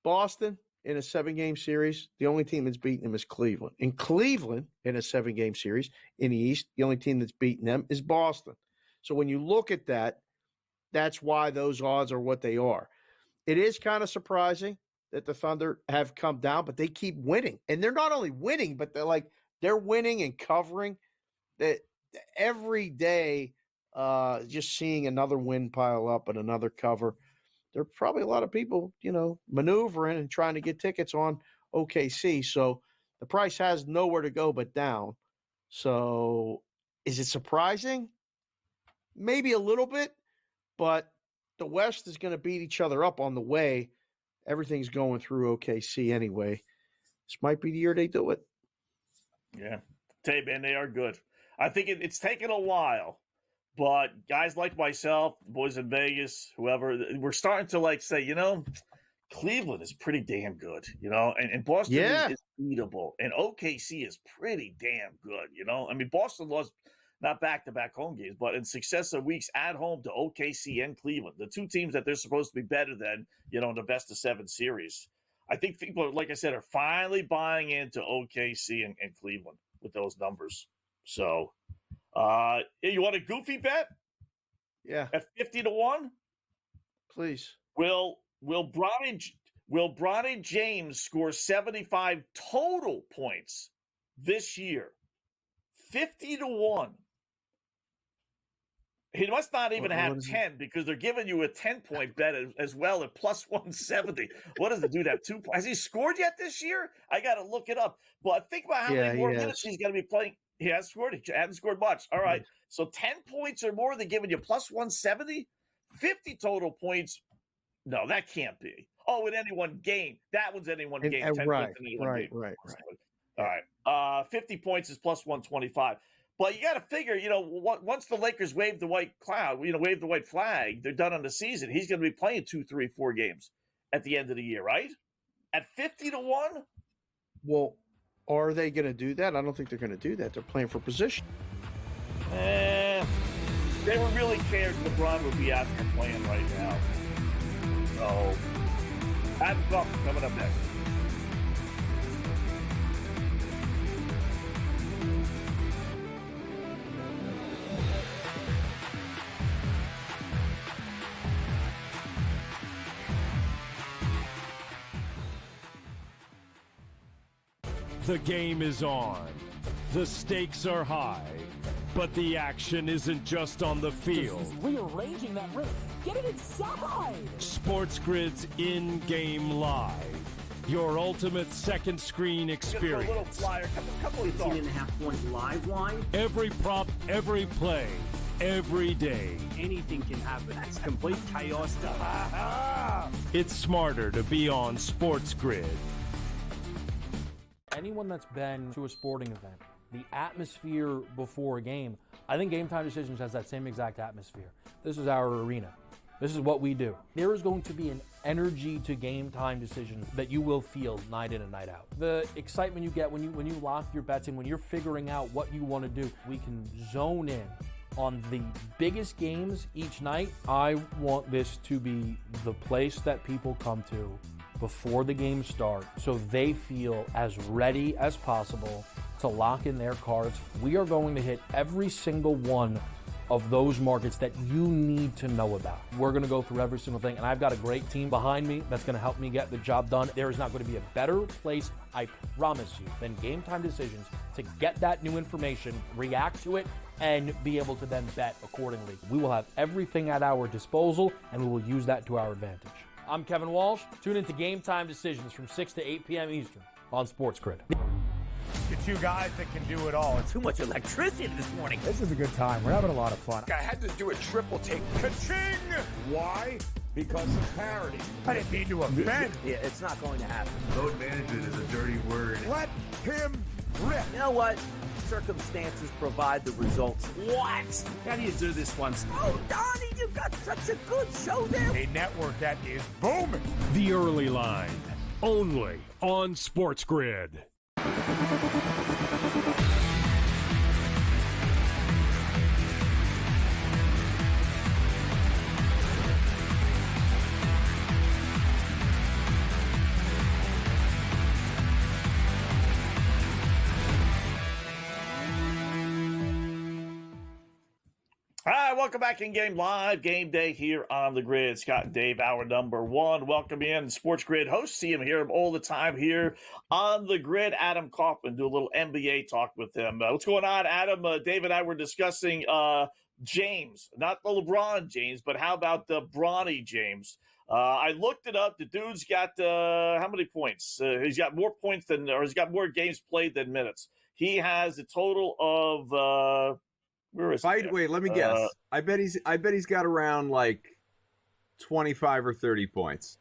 Boston in a 7-game series, the only team that's beaten them is Cleveland. In Cleveland in a 7-game series in the East, the only team that's beaten them is Boston. So when you look at that, that's why those odds are what they are. It is kind of surprising that the Thunder have come down, but they keep winning. And they're not only winning, but they're winning and covering. That every day, just seeing another win pile up and another cover. There are probably a lot of people, maneuvering and trying to get tickets on OKC. So the price has nowhere to go but down. So is it surprising? Maybe a little bit, but the West is going to beat each other up on the way. everything's going through OKC anyway. This might be the year they do it. Yeah. Tell you, man, they are good. I think it's taken a while, but guys like myself, boys in Vegas, whoever, we're starting to say, Cleveland is pretty damn good, and Boston is beatable, and OKC is pretty damn good, I mean, Boston lost not back-to-back home games, but in successive weeks at home to OKC and Cleveland, the two teams that they're supposed to be better than, in the best-of-7 series. I think people, like I said, are finally buying into OKC and Cleveland with those numbers. So, you want a goofy bet? Yeah. At 50-1? Please. Will Bronny James score 75 total points this year? 50-1. He must not even have 10 because they're giving you a 10-point bet as well at plus 170. What does the dude have? 2 points? Has he scored yet this year? I got to look it up. But think about how many more minutes he's going to be playing. He has scored. He hasn't scored much. All right. So 10 points or more, they're giving you plus 170? 50 total points. No, that can't be. Oh, in any one game. That one's any one game. 10 right, points in any one game. Right. All right. 50 points is plus 125. But you got to figure, once the Lakers wave the white cloud, wave the white flag, they're done on the season. He's going to be playing 2, 3, 4 games at the end of the year, right? At 50-1? Well, are they going to do that? I don't think they're going to do that. They're playing for position. They were really cared LeBron would be out there playing right now. So, Adam Coffin coming up next. The game is on. The stakes are high. But the action isn't just on the field. He's rearranging that ring. Get it inside! SportsGrid's in-game live. Your ultimate second screen experience. Just a little flyer. Couple of thoughts. 18.5-point live line. Every prop, every play, every day. Anything can happen. That's complete chaos stuff. It's smarter to be on SportsGrid. Anyone that's been to a sporting event, the atmosphere before a game, I think Game Time Decisions has that same exact atmosphere. This is our arena. This is what we do. There is going to be an energy to Game Time Decisions that you will feel night in and night out. The excitement you get when you lock your bets in, when you're figuring out what you want to do, we can zone in on the biggest games each night. I want this to be the place that people come to before the games start so they feel as ready as possible to lock in their cards. We are going to hit every single one of those markets that you need to know about. We're going to go through every single thing, and I've got a great team behind me that's going to help me get the job done. There is not going to be a better place, I promise you, than Game Time Decisions to get that new information, react to it, and be able to then bet accordingly. We will have everything at our disposal, and we will use that to our advantage. I'm Kevin Walsh. Tune into Game Time Decisions from 6 to 8 p.m. Eastern on SportsGrid. The two guys that can do it all. Too much electricity this morning. This is a good time. We're having a lot of fun. I had to do a triple take. Ka-ching! Why? Because of parity. I didn't mean to offend. Yeah, it's not going to happen. Load management is a dirty word. Let him rip. You know what? Circumstances provide the results. What? How do you do this one? Oh, Donnie, you got such a good show there. A network that is booming. The Early Line, only on SportsGrid. All right, welcome back in game live. Game day here on the grid. Scott and Dave, hour number one. Welcome in. Sports Grid host. See him here all the time here on the grid. Adam Kaufman, do a little NBA talk with him. What's going on, Adam? Dave and I were discussing James, not the LeBron James, but how about the Bronny James? I looked it up. The dude's got how many points? He's got more points than, or he's got more games played than minutes. He has a total of where is it? Wait, let me guess. I bet he's got around like 25 or 30 points.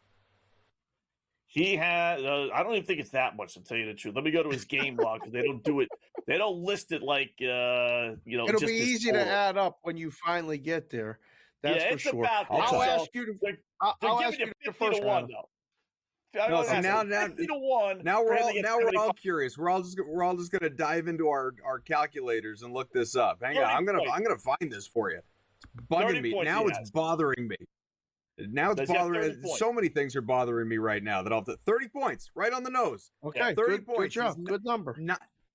He had, I don't even think it's that much, to tell you the truth. Let me go to his game log, because they don't do it. They don't list it like, It'll just be his easy total. to add up when you finally get there. That's Yeah, for it's sure. about this. I'll So ask you to. they're I'll giving ask you you the 50 first to 1, one. though. No, see, now 50 to 1. now we're for him all to get now we're all 75. curious. We're all just gonna dive into our calculators and look this up. Hang on, 30 I'm gonna points. find this for you. It's bugging 30 me points now. he It's has. bothering me. Now it's Does he have 30 bothering. points? So many things are bothering me right now that I'll. 30 points, right on the nose. Okay, 30 good points. job. He's Good number.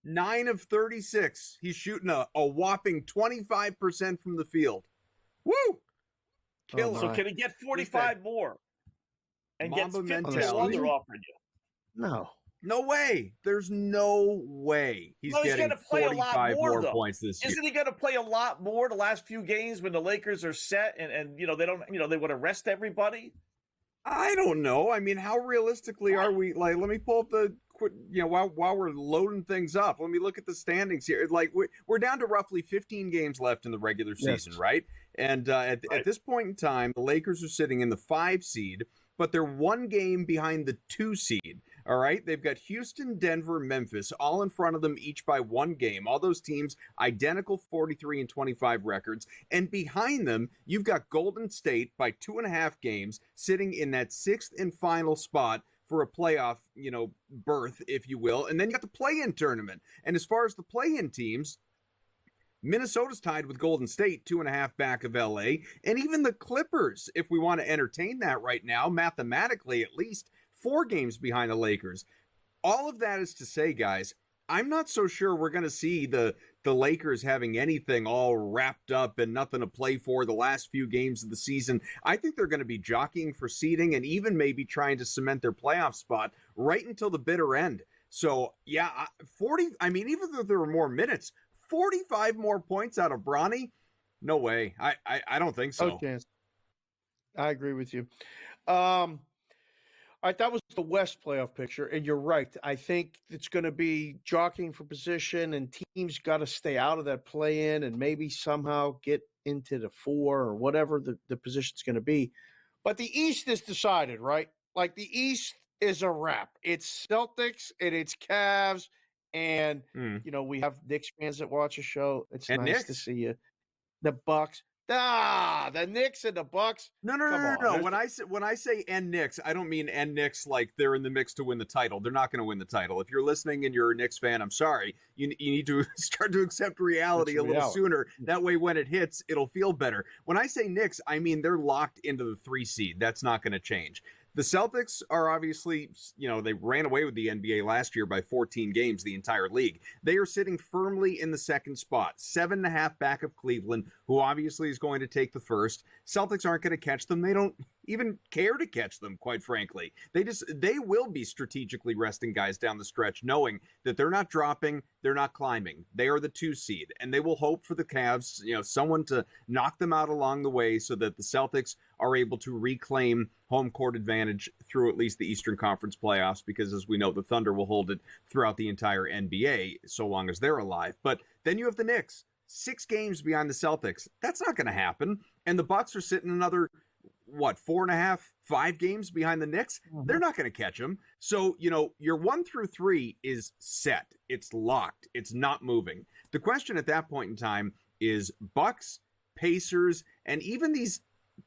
9 of 36. He's shooting a whopping 25% from the field. Woo! Killer. So can he get 45 more? And get Mamba 50 to 1 mentality. they're offering you. No. No way. There's no way he's getting going to play a lot 45 more, more though. points this year. Isn't he going to play a lot more the last few games when the Lakers are set and they don't, they want to rest everybody? I don't know. I mean, how realistically are we? Like, let me pull up the, while we're loading things up, let me look at the standings here. Like, we're down to roughly 15 games left in the regular season, right? And at this point in time, the Lakers are sitting in the 5 seed, but they're 1 game behind the 2 seed. All right, they've got Houston, Denver, Memphis, all in front of them, each by 1 game. All those teams identical 43 and 25 records, and behind them, you've got Golden State by 2.5 games, sitting in that 6th and final spot for a playoff, berth, if you will. And then you got the play-in tournament. And as far as the play-in teams, Minnesota's tied with Golden State, 2.5 back of LA, and even the Clippers, if we want to entertain that right now, mathematically at least, 4 games behind the Lakers. All of that is to say, guys, I'm not so sure we're going to see the Lakers having anything all wrapped up and nothing to play for the last few games of the season. I think they're going to be jockeying for seeding and even maybe trying to cement their playoff spot right until the bitter end. So, yeah, 40, I mean, even though there were more minutes, 45 more points out of Bronny? No way. I don't think so. Okay. I agree with you. All right, that was the West playoff picture, and you're right. I think it's going to be jockeying for position, and teams got to stay out of that play-in and maybe somehow get into the 4 or whatever the position's going to be. But the East is decided, right? Like, the East is a wrap. It's Celtics and it's Cavs, and we have Knicks fans that watch a show. It's nice Knicks. to see you. The Bucks. The Knicks and the Bucks. No. When I say and Knicks, I don't mean and Knicks like they're in the mix to win the title. They're not going to win the title. If you're listening and you're a Knicks fan, I'm sorry. You need to start to accept reality a little sooner. That way, when it hits, it'll feel better. When I say Knicks, I mean they're locked into the 3 seed. That's not going to change. The Celtics are obviously, they ran away with the NBA last year by 14 games, the entire league. They are sitting firmly in the 2nd spot, 7.5 back of Cleveland, who obviously is going to take the 1st. Celtics aren't going to catch them. They don't even care to catch them, quite frankly. They will be strategically resting guys down the stretch, knowing that they're not dropping, they're not climbing. They are the 2 seed, and they will hope for the Cavs, someone to knock them out along the way so that the Celtics are able to reclaim home court advantage through at least the Eastern Conference playoffs, because as we know, the Thunder will hold it throughout the entire NBA so long as they're alive. But then you have the Knicks, 6 games behind the Celtics. That's not going to happen. And the Bucks are sitting another, 4.5, 5 games behind the Knicks? They're not going to catch them. So, your 1 through 3 is set. It's locked. It's not moving. The question at that point in time is Bucks, Pacers, and even these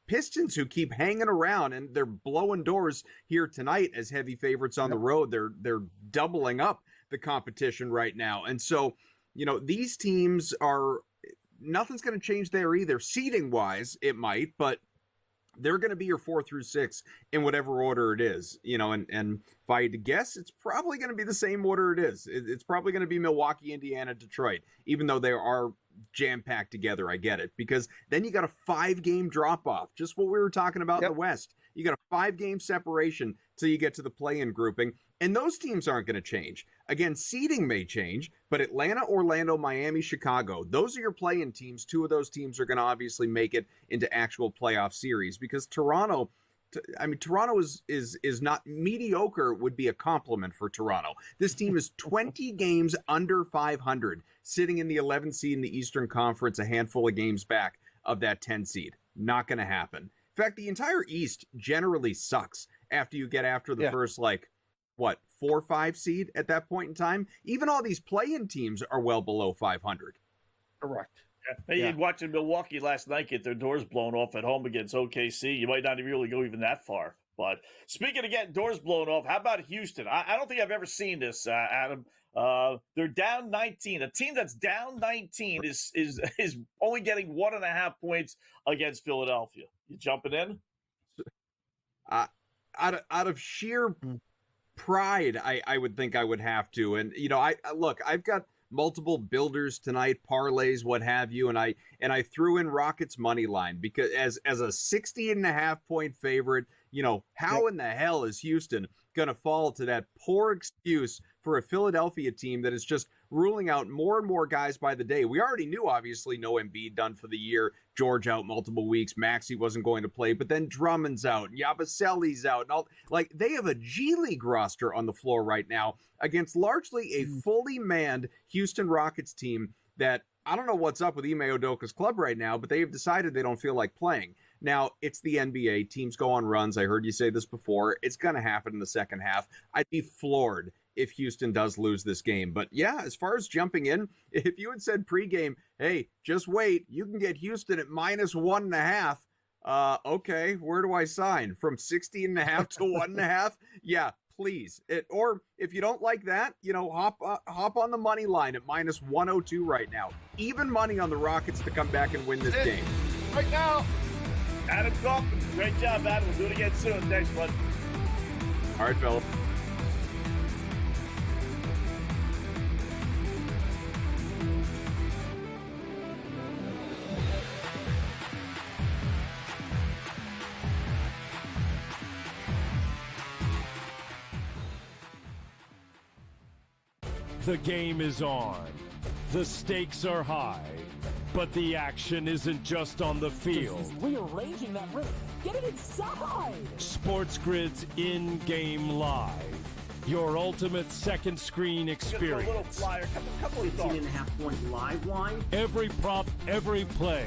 Pistons who keep hanging around, and they're blowing doors here tonight as heavy favorites on the road. They're doubling up the competition right now. And so, these teams are, nothing's going to change there either. Seeding wise, it might, but they're going to be your 4 through 6 in whatever order it is, and if I had to guess, it's probably going to be the same order it is. It's probably going to be Milwaukee, Indiana, Detroit, even though they are jam-packed together. I get it, because then you got a 5-game drop-off, just what we were talking about in the West. You got a 5-game separation till you get to the play-in grouping, and those teams aren't going to change. Again, seeding may change, but Atlanta, Orlando, Miami, Chicago, those are your play-in teams. 2 of those teams are going to obviously make it into actual playoff series, because Toronto is not mediocre, would be a compliment for Toronto. This team is 20 games under 500, sitting in the 11th seed in the Eastern Conference, a handful of games back of that 10 seed. Not going to happen. In fact, the entire East generally sucks. after you get after the Yeah. first, like, what, 4 or 5 seed at that point in time? Even all these play-in teams are well below 500. Correct. Hey, Yeah. you're watching Milwaukee last night get their doors blown off at home against OKC. You might not really go even that far. But speaking of getting doors blown off, how about Houston? I don't think I've ever seen this, Adam. They're down 19. A team that's down 19 is only getting 1.5 points against Philadelphia. You jumping in? Out of sheer pride, I would think I would have to. And I've got multiple builders tonight, parlays, what have you, and I threw in Rockets money line because as a 60.5 point favorite, how in the hell is Houston going to fall to that poor excuse for a Philadelphia team that is just ruling out more and more guys by the day? We already knew, obviously, no Embiid done for the year, George out multiple weeks, Maxey wasn't going to play, but then Drummond's out, Yabusele's out, and all. Like, they have a G League roster on the floor right now against largely a fully manned Houston Rockets team that I don't know what's up with Ime Udoka's club right now, but they have decided they don't feel like playing. Now, it's the NBA. Teams go on runs. I heard you say this before. It's going to happen in the second half. I'd be floored if Houston does lose this game. But yeah, as far as jumping in, if you had said pregame, hey, just wait, you can get Houston at -1.5. Okay, where do I sign? From 60.5 to 1.5? Yeah, please. Or if you don't like that, hop on the money line at -102 right now. Even money on the Rockets to come back and win this game. Right now. Adam Kaufman, great job, Adam. We'll do it again soon. Thanks, bud. All right, fellas. The game is on. The stakes are high. But the action isn't just on the field. He's rearranging that roof. Get it inside! SportsGrid's in-game live. Your ultimate second screen experience. A little flyer, couple of thoughts. 16.5 point live line. Every prop, every play,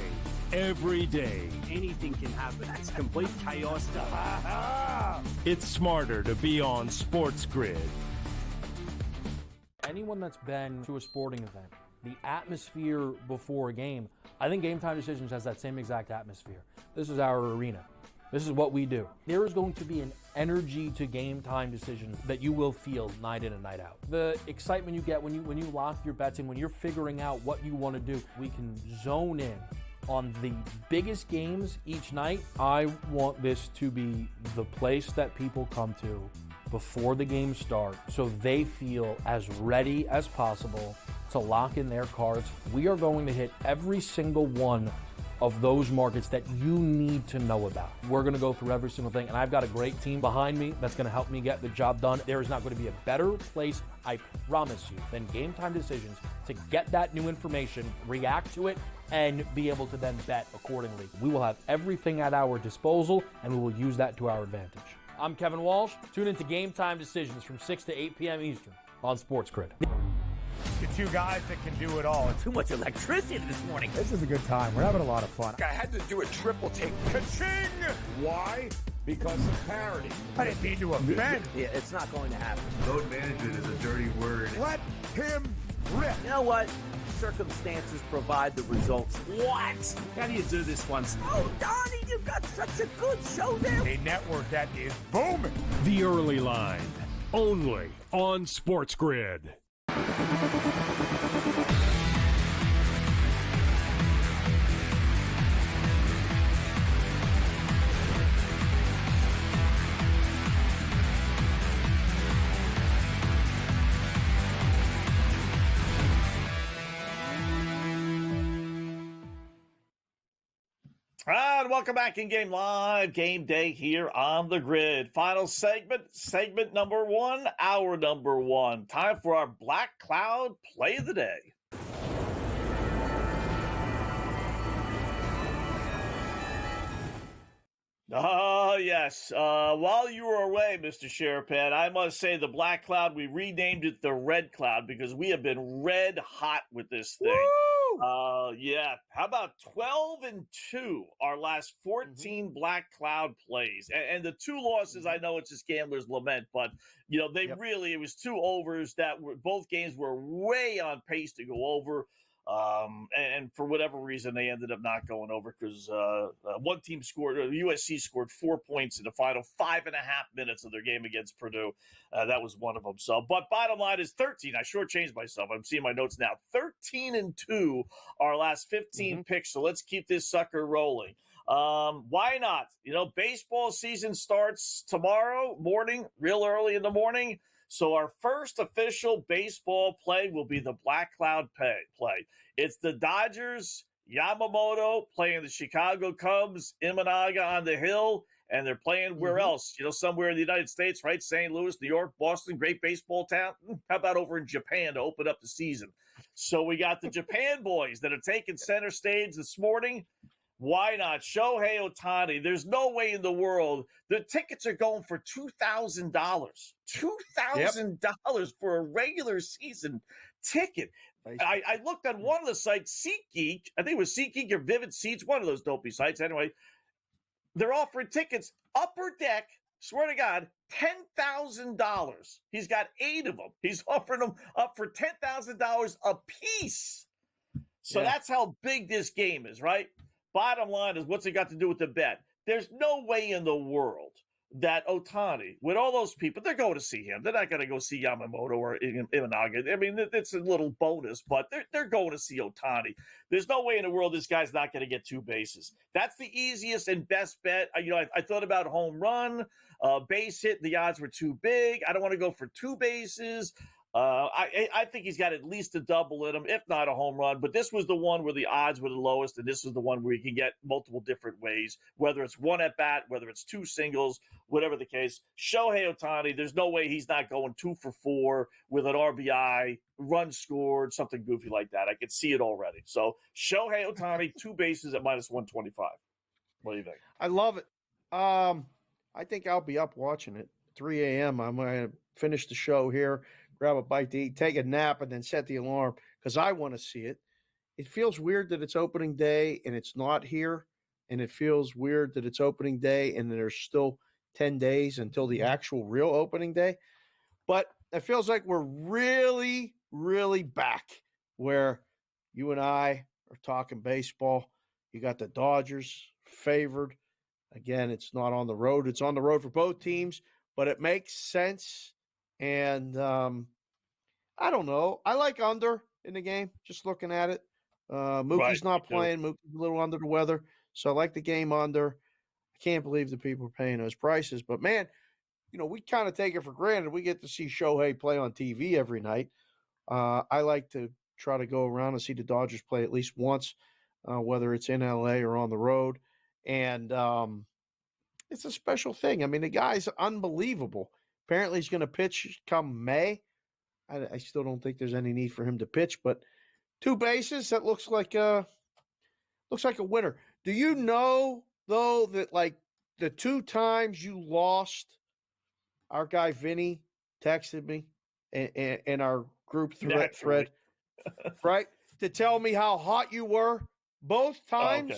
every day. Anything can happen. That's complete chaos stuff. It's smarter to be on SportsGrid. Anyone that's been to a sporting event, the atmosphere before a game, I think Game Time Decisions has that same exact atmosphere. This is our arena. This is what we do. There is going to be an energy to Game Time Decisions that you will feel night in and night out. The excitement you get when you lock your bets in, when you're figuring out what you want to do, we can zone in on the biggest games each night. I want this to be the place that people come to before the games start so they feel as ready as possible to lock in their cards. We are going to hit every single one of those markets that you need to know about. We're going to go through every single thing, and I've got a great team behind me that's going to help me get the job done. There is not going to be a better place, I promise you, than Game Time Decisions to get that new information, react to it, and be able to then bet accordingly. We will have everything at our disposal, and we will use that to our advantage. I'm Kevin Walsh. Tune into Game Time Decisions from 6 to 8 p.m. Eastern on SportsGrid. The two guys that can do it all. Too much electricity this morning. This is a good time. We're having a lot of fun. I had to do a triple take. Ka-ching! Why? Because of parity. I didn't mean to offend. Yeah, it's not going to happen. Load management is a dirty word. Let him rip. You know what? Circumstances provide the results. What? How do you do this one? Oh, Donnie, you've got such a good show there. A network that is booming. The Early Line, only on SportsGrid. And welcome back in Game Live, Game Day here on the grid. Final segment number 1, hour number 1. Time for our Black Cloud Play of the Day. Oh, yes. While you were away, Mr. Sharapan, I must say the Black Cloud, we renamed it the Red Cloud because we have been red hot with this thing. Yeah. How about 12-2? Our last 14 Black Cloud plays, and the 2 losses. I know it's just gambler's lament, but they really, it was 2 overs that were, both games were way on pace to go over. And for whatever reason, they ended up not going over because one team scored, USC scored 4 points in the final 5.5 minutes of their game against Purdue. That was one of them. So, but bottom line is 13. I shortchanged myself. I'm seeing my notes now. 13-2, our last 15 picks. So let's keep this sucker rolling. Why not? Baseball season starts tomorrow morning, real early in the morning. So our first official baseball play will be the Black Cloud play. It's the Dodgers, Yamamoto playing the Chicago Cubs, Imanaga on the hill, and they're playing where else? Somewhere in the United States, right? St. Louis, New York, Boston, great baseball town. How about over in Japan to open up the season? So we got the Japan boys that are taking center stage this morning. Why not? Shohei Ohtani. There's no way in the world. The tickets are going for $2,000. $2,000 for a regular season ticket. I looked on one of the sites, SeatGeek. I think it was SeatGeek or Vivid Seats, one of those dopey sites. Anyway, they're offering tickets, upper deck, swear to God, $10,000. He's got 8 of them. He's offering them up for $10,000 a piece. So that's how big this game is, right? Bottom line is, what's it got to do with the bet? There's no way in the world that Ohtani, with all those people, they're going to see him. They're not going to go see Yamamoto or Imanaga. I mean, it's a little bonus, but they're going to see Ohtani. There's no way in the world this guy's not going to get 2 bases. That's the easiest and best bet. I thought about home run, base hit. The odds were too big. I don't want to go for 2 bases. I think he's got at least a double in him, if not a home run. But this was the one where the odds were the lowest, and this is the one where you can get multiple different ways, whether it's 1 at bat, whether it's 2 singles, whatever the case. Shohei Ohtani, there's no way he's not going 2 for 4 with an RBI, run scored, something goofy like that. I could see it already. So Shohei Ohtani, 2 bases at -125. What do you think? I love it. I think I'll be up watching it. 3 a.m. I'm going to finish the show here, grab a bite to eat, take a nap, and then set the alarm because I want to see it. It feels weird that it's opening day and it's not here, and it feels weird that it's opening day and there's still 10 days until the actual real opening day. But it feels like we're really, really back where you and I are talking baseball. You got the Dodgers favored. Again, it's not on the road. It's on the road for both teams, but it makes sense. And I don't know. I like under in the game, just looking at it. Mookie's not playing. Mookie's a little under the weather. So I like the game under. I can't believe the people are paying those prices. But, man, we kind of take it for granted. We get to see Shohei play on TV every night. I like to try to go around and see the Dodgers play at least once, whether it's in L.A. or on the road. And it's a special thing. I mean, the guy's unbelievable. Apparently he's going to pitch come May. I still don't think there's any need for him to pitch, but 2 bases, that looks like a winner. Do you know, though, that like the 2 times you lost, our guy Vinny texted me in our group thread, right, to tell me how hot you were both times,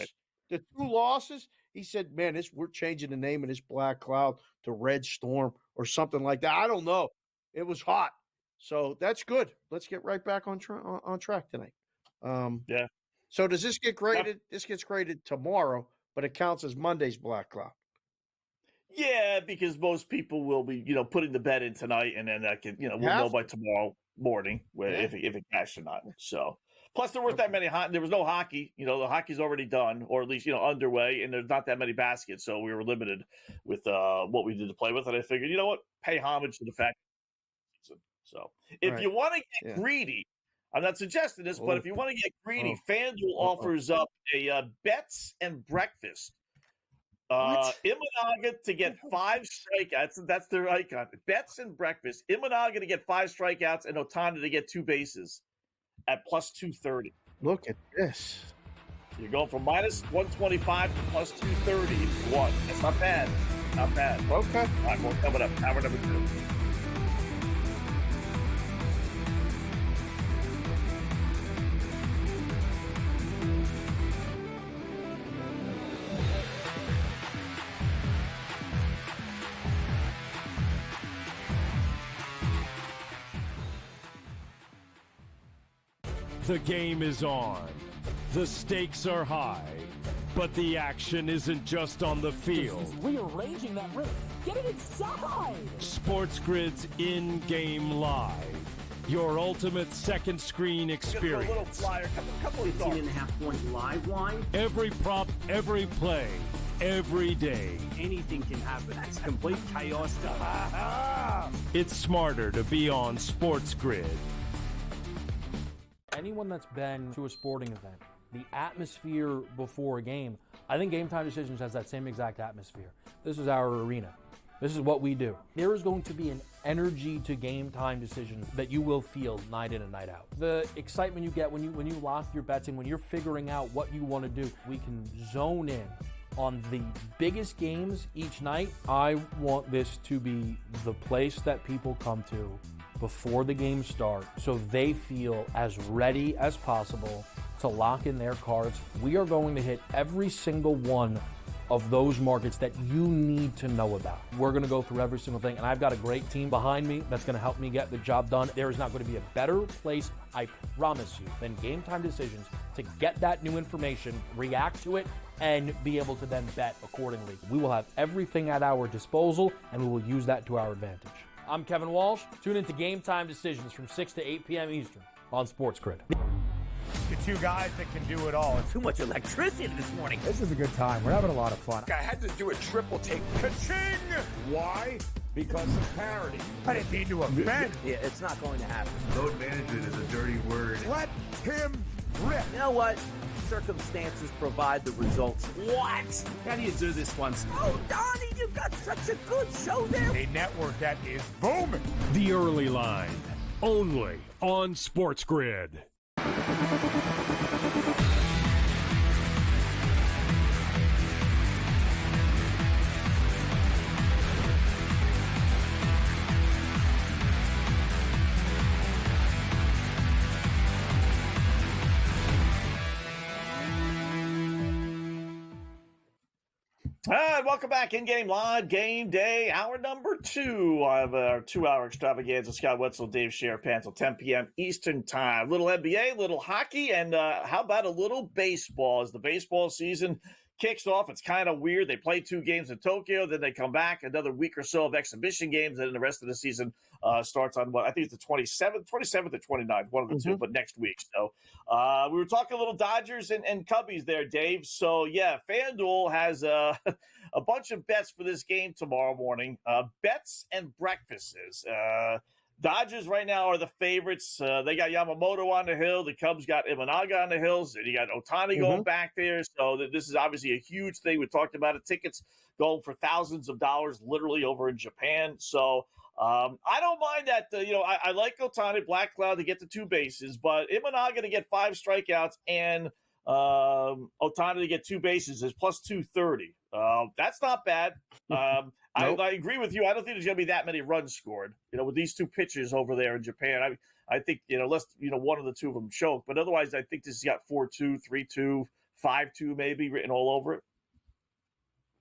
the 2 losses. He said, man, we're changing the name of this Black Cloud to Red Storm or something like that. I don't know. It was hot. So that's good. Let's get right back on track tonight. So does this get graded? Yeah. This gets graded tomorrow, but it counts as Monday's Black Cloud. Yeah, because most people will be, putting the bet in tonight, and then that can, we'll know by tomorrow morning if it cashed or not. So, plus there weren't that many there was no hockey. The hockey's already done, or at least underway, and there's not that many baskets, so we were limited with what we did to play with. And I figured, you know what, pay homage to the fact. So, if you want to get greedy, I'm not suggesting this, but if you want to get greedy, FanDuel offers up a bets and breakfast. Imanaga to get 5 strikeouts. That's their icon. Bets and breakfast. Imanaga to get 5 strikeouts and Ohtani to get 2 bases at +230. Look at this. You're going from -125 to +230 if you want. That's not bad. Not bad. Okay. All right, more coming up. Hour number 2. The game is on. The stakes are high. But the action isn't just on the field. He's rearranging that roof. Get it inside! SportsGrid's in-game live. Your ultimate second screen experience. A little flyer, couple of 15.5-point live line. Every prop, every play, every day. Anything can happen. That's complete chaos. It's smarter to be on SportsGrid. Anyone that's been to a sporting event, the atmosphere before a game, I think Game Time Decisions has that same exact atmosphere. This is our arena. This is what we do. There is going to be an energy to Game Time Decisions that you will feel night in and night out. The excitement you get when you lock your bets in, when you're figuring out what you want to do, we can zone in on the biggest games each night. I want this to be the place that people come to before the games start so they feel as ready as possible to lock in their cards. We are going to hit every single one of those markets that you need to know about. We're gonna go through every single thing, and I've got a great team behind me that's gonna help me get the job done. There is not gonna be a better place, I promise you, than Game Time Decisions to get that new information, react to it, and be able to then bet accordingly. We will have everything at our disposal, and we will use that to our advantage. I'm Kevin Walsh. Tune into Game Time Decisions from 6 to 8 p.m. Eastern on SportsGrid. The two guys that can do it all. Too much electricity this morning. This is a good time. We're having a lot of fun. I had to do a triple take. Ka-ching! Why? Because of parity. I didn't mean to offend. Yeah, it's not going to happen. Load management is a dirty word. Let him rip. You know what? Circumstances provide the results. What? How do you do this one? Oh, Donnie, you got such a good show there. A network that is booming. The early line, only on SportsGrid. All right, welcome back. In-game live game day, hour number 2 of our 2-hour extravaganza. Scott Wetzel, Dave Sharapan until 10 p.m. Eastern time. Little NBA, little hockey, and how about a little baseball? As the baseball season kicks off, it's kind of weird. They play 2 games in Tokyo, then they come back, another week or so of exhibition games, and then the rest of the season starts on, I think it's the 27th or 29th, one of the two, but next week. So we were talking a little Dodgers and Cubbies there, Dave. So, yeah, FanDuel has a bunch of bets for this game tomorrow morning. Bets and breakfasts. Dodgers right now are the favorites. They got Yamamoto on the hill. The Cubs got Imanaga on the hills. And you got Ohtani going back there. So this is obviously a huge thing. We talked about it. Tickets going for thousands of dollars literally over in Japan. So I don't mind that. I like Ohtani, Black Cloud to get the 2 bases. But Imanaga to get 5 strikeouts and Ohtani to get 2 bases is plus 230. That's not bad. Nope. I agree with you. I don't think there's going to be that many runs scored, with these 2 pitchers over there in Japan. I think, unless, one of the 2 of them choke. But otherwise, I think this has got 4-2, 3-2, 5-2 maybe written all over it.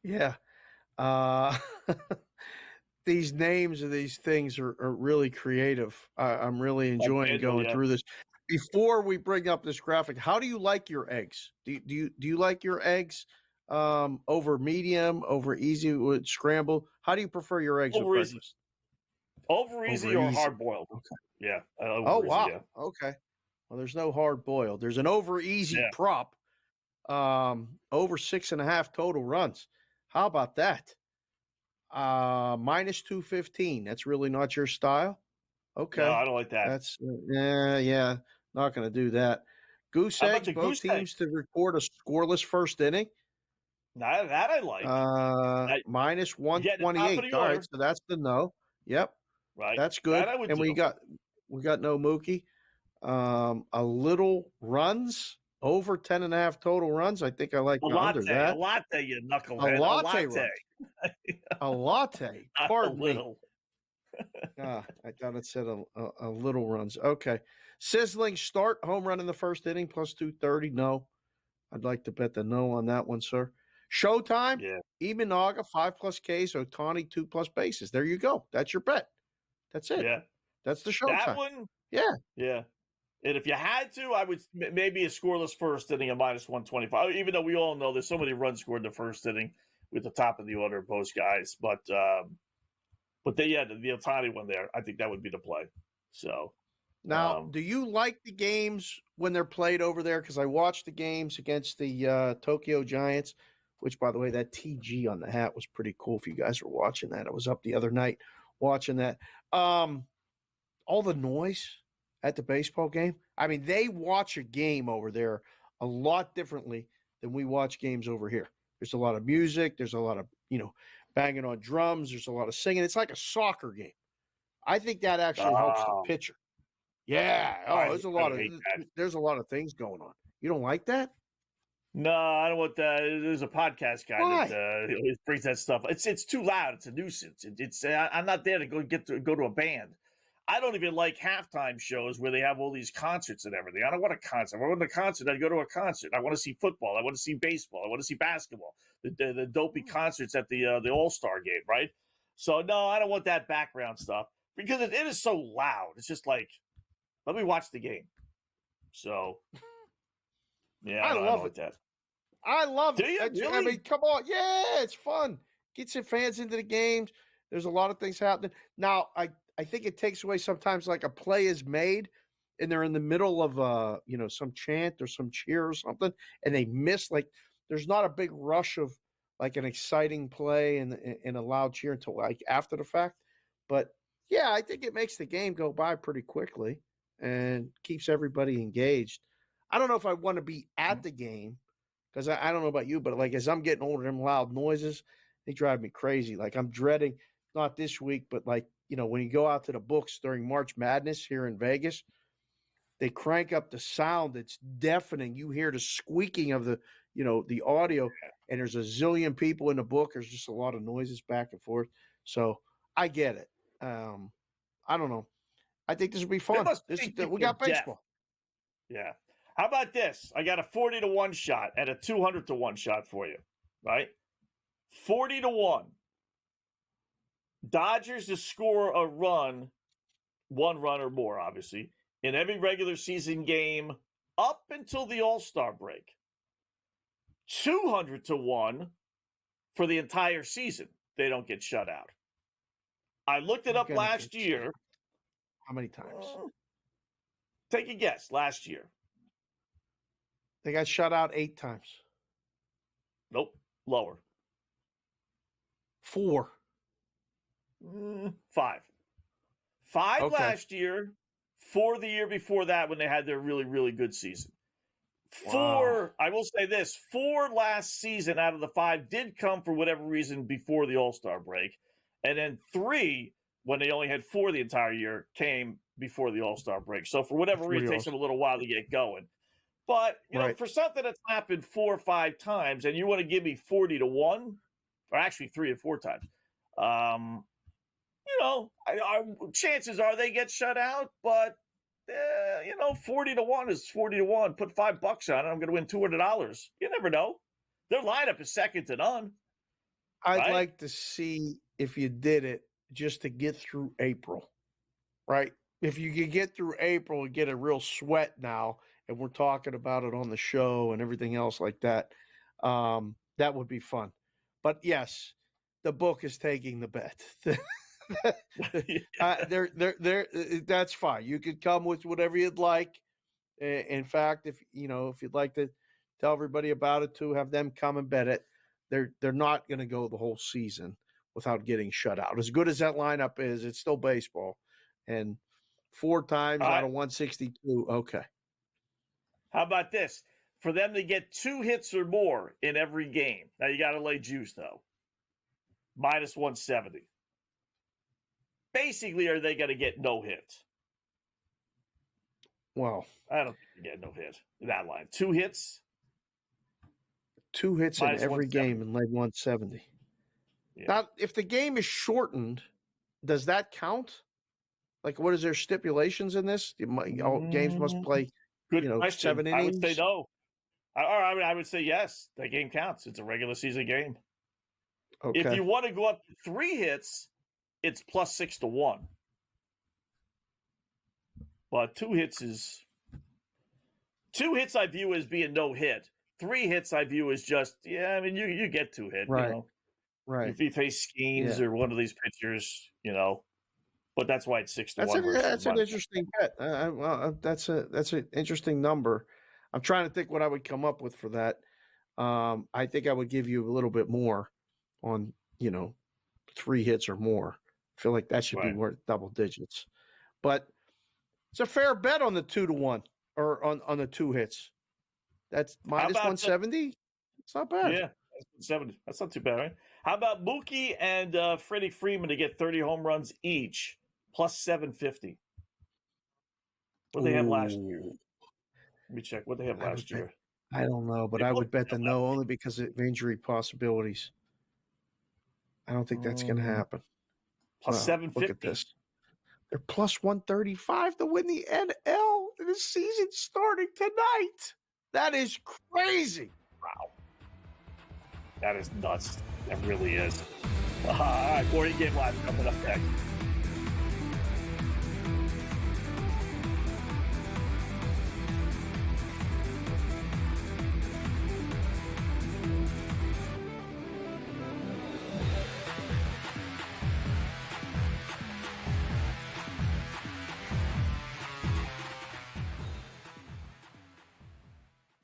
Yeah. These names of these things are really creative. I'm really enjoying going through this. Before we bring up this graphic, how do you like your eggs? Do you like your eggs over medium, over easy with scramble? How do you prefer your eggs over with easy. breakfast? Over easy or hard boiled? Okay. Yeah. Oh wow. Easy, yeah. Okay. Well, there's no hard boiled. There's an over easy prop. Over 6.5 total runs. How about that? Minus 215. That's really not your style. Okay. No, I don't like that. That's yeah. Not going to do that. Goose egg. Both teams to record a scoreless first inning. That I like. Minus 128. All right, so that's the no. Yep. Right. That's good. And we got no Mookie. A little runs over 10.5 total runs. I think I like under that. A latte, you knucklehead. A latte. A latte. Pardon me. I thought it said a little runs. Okay. Sizzling start, home run in the first inning, plus 230. No. I'd like to bet the no on that one, sir. Showtime, Imanaga, 5+ Ks, Ohtani, 2+ bases. There you go. That's your bet. That's it. Yeah. That's the showtime. That one? Yeah. Yeah. And if you had to, I would maybe a scoreless first inning, a -125. Even though we all know there's so many runs scored in the first inning with the top of the order, both guys. But the Ohtani one there, I think that would be the play. So now, do you like the games when they're played over there? Because I watched the games against the Tokyo Giants, which, by the way, that TG on the hat was pretty cool. If you guys were watching that, I was up the other night watching that. All the noise at the baseball game. I mean, they watch a game over there a lot differently than we watch games over here. There's a lot of music. There's a lot of, banging on drums. There's a lot of singing. It's like a soccer game. I think that actually helps the pitcher. Yeah. There's a lot of things going on. You don't like that? No, I don't want that. There's a podcast guy Why? that always brings that stuff. It's too loud. It's a nuisance. I'm not there to go to a band. I don't even like halftime shows where they have all these concerts and everything. I don't want a concert. If I want a concert, I'd go to a concert. I want to see football. I want to see baseball. I want to see basketball. The dopey concerts at the All-Star game, right? So, no, I don't want that background stuff because it is so loud. It's just like, let me watch the game. So, yeah, I love it. That. I love it. Do you? Really? I mean, come on. Yeah, it's fun. Get some fans into the games. There's a lot of things happening. Now, I think it takes away sometimes like a play is made and they're in the middle of some chant or some cheer or something and they miss, like there's not a big rush of like an exciting play and a loud cheer until like after the fact. But yeah, I think it makes the game go by pretty quickly and keeps everybody engaged. I don't know if I want to be at the game because I don't know about you, but like as I'm getting older, them loud noises, they drive me crazy. Like I'm dreading, not this week, but like, when you go out to the books during March Madness here in Vegas, they crank up the sound. It's deafening. You hear the squeaking of the audio, and there's a zillion people in the book. There's just a lot of noises back and forth. So I get it. I don't know. I think this will be fun. We got baseball. Yeah. How about this? I got a 40-1 shot and a 200-1 shot for you, right? 40-1. Dodgers to score a run, one run or more, obviously, in every regular season game up until the All-Star break. 200-1 for the entire season. They don't get shut out. I looked it up last year. How many times? Take a guess. Last year. They got shut out 8 times. Nope. Lower. 4. 5. 5 Okay. last year, 4 the year before that when they had their really, really good season. 4, Wow. I will say this, 4 last season out of the 5 did come for whatever reason before the All-Star break. And then 3, when they only had 4 the entire year, came before the All-Star break. So for whatever reason, it takes them a little while to get going. But, for something that's happened 4 or 5 times, and you want to give me 40-1, or actually 3 or 4 times, chances are they get shut out, but 40-1 is 40-1. Put $5 on it, I'm going to win $200. You never know. Their lineup is second to none. I'd like to see if you did it just to get through April, right? If you could get through April and get a real sweat now, and we're talking about it on the show and everything else like that, that would be fun. But yes, the book is taking the bet. That's fine. You could come with whatever you'd like. In fact, if you'd like to tell everybody about it too, have them come and bet it. They're not going to go the whole season without getting shut out. As good as that lineup is, it's still baseball. And 4 times out of 162, okay. How about this? For them to get 2 hits or more in every game. Now you got to lay juice though. -170. Basically, are they going to get no hit? Well, I don't think they get no hit in that line. 2 hits? 2 hits in every game and lay 170. Yeah. Now, if the game is shortened, does that count? Like, what is there stipulations in this? Games must play, Good question. 7 innings? I would say no. I would say yes. That game counts. It's a regular season game. Okay. If you want to go up to 3 hits, it's +6-1. But 2 hits is 2 hits I view as being no hit. 3 hits I view as just, yeah, I mean, you get 2 hit, Right. you know. Right. If you face Skeens or one of these pitchers, you know. But that's why it's 6 to 1 versus That's an money. interesting bet. Well, that's an interesting number. I'm trying to think what I would come up with for that. I think I would give you a little bit more on, 3 hits or more. I feel like that should be worth double digits. But it's a fair bet on the 2 to 1 or on the 2 hits. That's minus 170. It's not bad. Yeah, 70. That's not too bad, right? How about Mookie and Freddie Freeman to get 30 home runs each, plus 750? What did they have last year? Let me check. What they have last year? I don't know, but I would bet the no only because of injury possibilities. I don't think that's going to happen. Plus 750. Look at this. They're plus 135 to win the NL. The season's starting tonight. That is crazy. Wow. That is nuts. That really is. All right, 40 Game Live coming up next.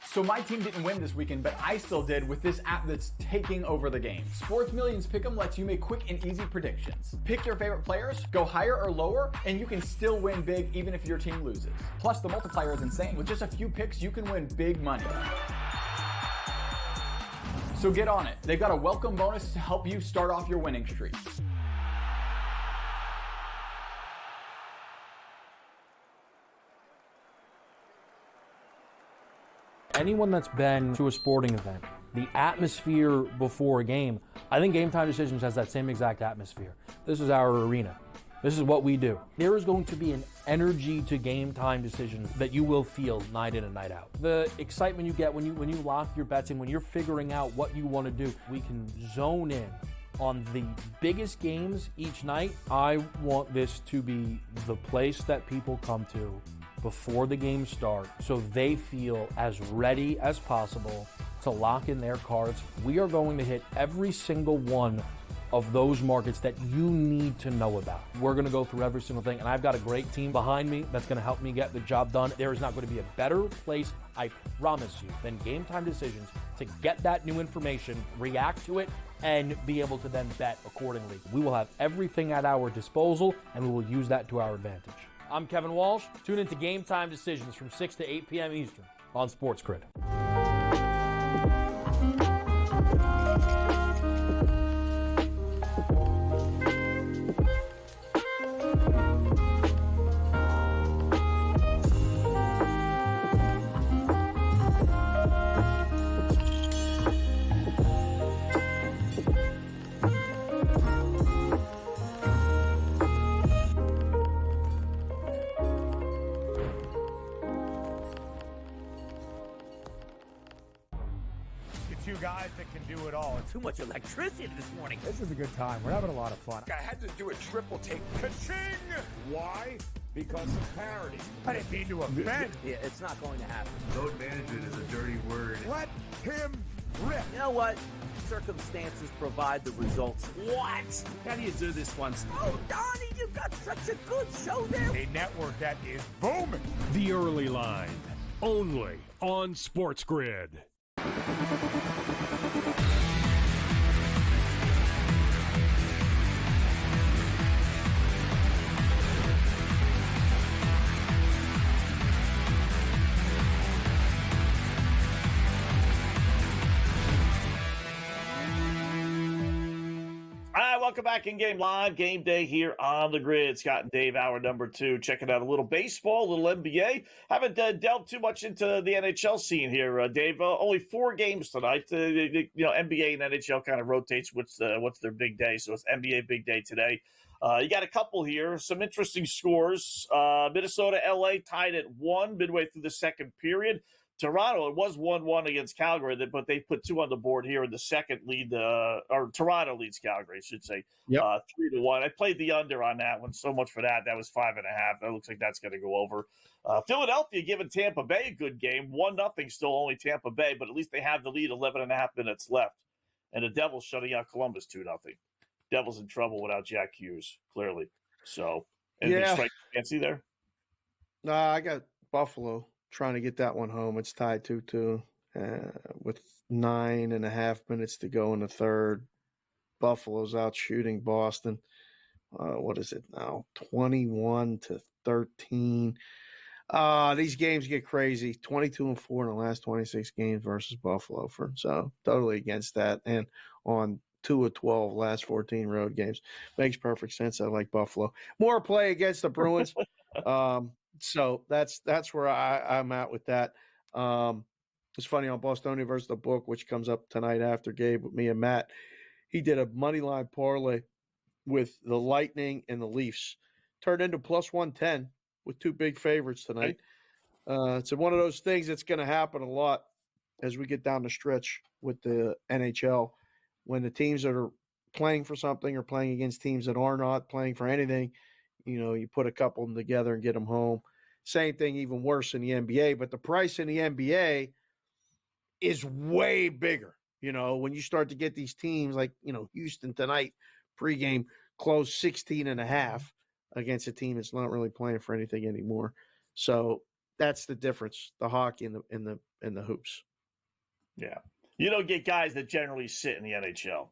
So my team didn't win this weekend, but I still did with this app that's taking over the game. Sports Millions Pick'em lets you make quick and easy predictions. Pick your favorite players, go higher or lower, and you can still win big even if your team loses. Plus, the multiplier is insane. With just a few picks, you can win big money. So get on it. They've got a welcome bonus to help you start off your winning streak. Anyone that's been to a sporting event, the atmosphere before a game, I think Game Time Decisions has that same exact atmosphere. This is our arena. This is what we do. There is going to be an energy to Game Time Decisions that you will feel night in and night out. The excitement you get when you lock your bets in, when you're figuring out what you want to do, we can zone in on the biggest games each night. I want this to be the place that people come to before the games start so they feel as ready as possible to lock in their cards. We are going to hit every single one of those markets that you need to know about. We're going to go through every single thing, and I've got a great team behind me that's going to help me get the job done. There is not going to be a better place, I promise you, than Game Time Decisions to get that new information, react to it, and be able to then bet accordingly. We will have everything at our disposal, and we will use that to our advantage. I'm Kevin Walsh. Tune into Game Time Decisions from 6 to 8 p.m. Eastern on SportsGrid. Two guys that can do it all. Too much electricity this morning. This is a good time. We're having a lot of fun. I had to do a triple take. Ka-ching! Why? Because of parity. I didn't mean to offend. Yeah, it's not going to happen. Load management is a dirty word. Let him rip. You know what? Circumstances provide the results. What? How do you do this one? Oh, Donnie, you got such a good show there. A network that is booming. The Early Line, only on SportsGrid. Welcome back in Game Live, Game Day here on the grid. Scott and Dave, hour number 2. Checking out a little baseball, a little NBA. Haven't delved too much into the NHL scene here, Dave. Only 4 games tonight. NBA and NHL kind of rotates what's their big day. So it's NBA big day today. You got a couple here. Some interesting scores. Minnesota, LA tied at 1 midway through the second period. Toronto, it was 1-1 against Calgary, but they put 2 on the board here in the second lead, or Toronto leads Calgary, I should say, 3-1. I played the under on that one. So much for that. That was 5.5. That looks like that's going to go over. Philadelphia giving Tampa Bay a good game. 1-0 still only Tampa Bay, but at least they have the lead, 11.5 minutes left. And the Devils shutting out Columbus 2-0. Devils in trouble without Jack Hughes, clearly. So, anything strike fancy there? I got Buffalo trying to get that one home. It's tied 2-2 with 9.5 minutes to go in the third. Buffalo's out shooting Boston. What is it now? 21-13. These games get crazy. 22-4 in the last 26 games versus Buffalo. So totally against that. And on 2 of 12 last 14 road games. Makes perfect sense. I like Buffalo. More play against the Bruins. So that's where I'm at with that. It's funny on Bostonian versus the book, which comes up tonight after Gabe with me and Matt. He did a money line parlay with the Lightning and the Leafs. Turned into plus 110 with 2 big favorites tonight. It's one of those things that's going to happen a lot as we get down the stretch with the NHL. When the teams that are playing for something or playing against teams that are not playing for anything, you put a couple of them together and get them home. Same thing, even worse in the NBA. But the price in the NBA is way bigger. When you start to get these teams like, Houston tonight, pregame closed 16.5 against a team that's not really playing for anything anymore. So that's the difference, the hockey and the hoops. Yeah. You don't get guys that generally sit in the NHL,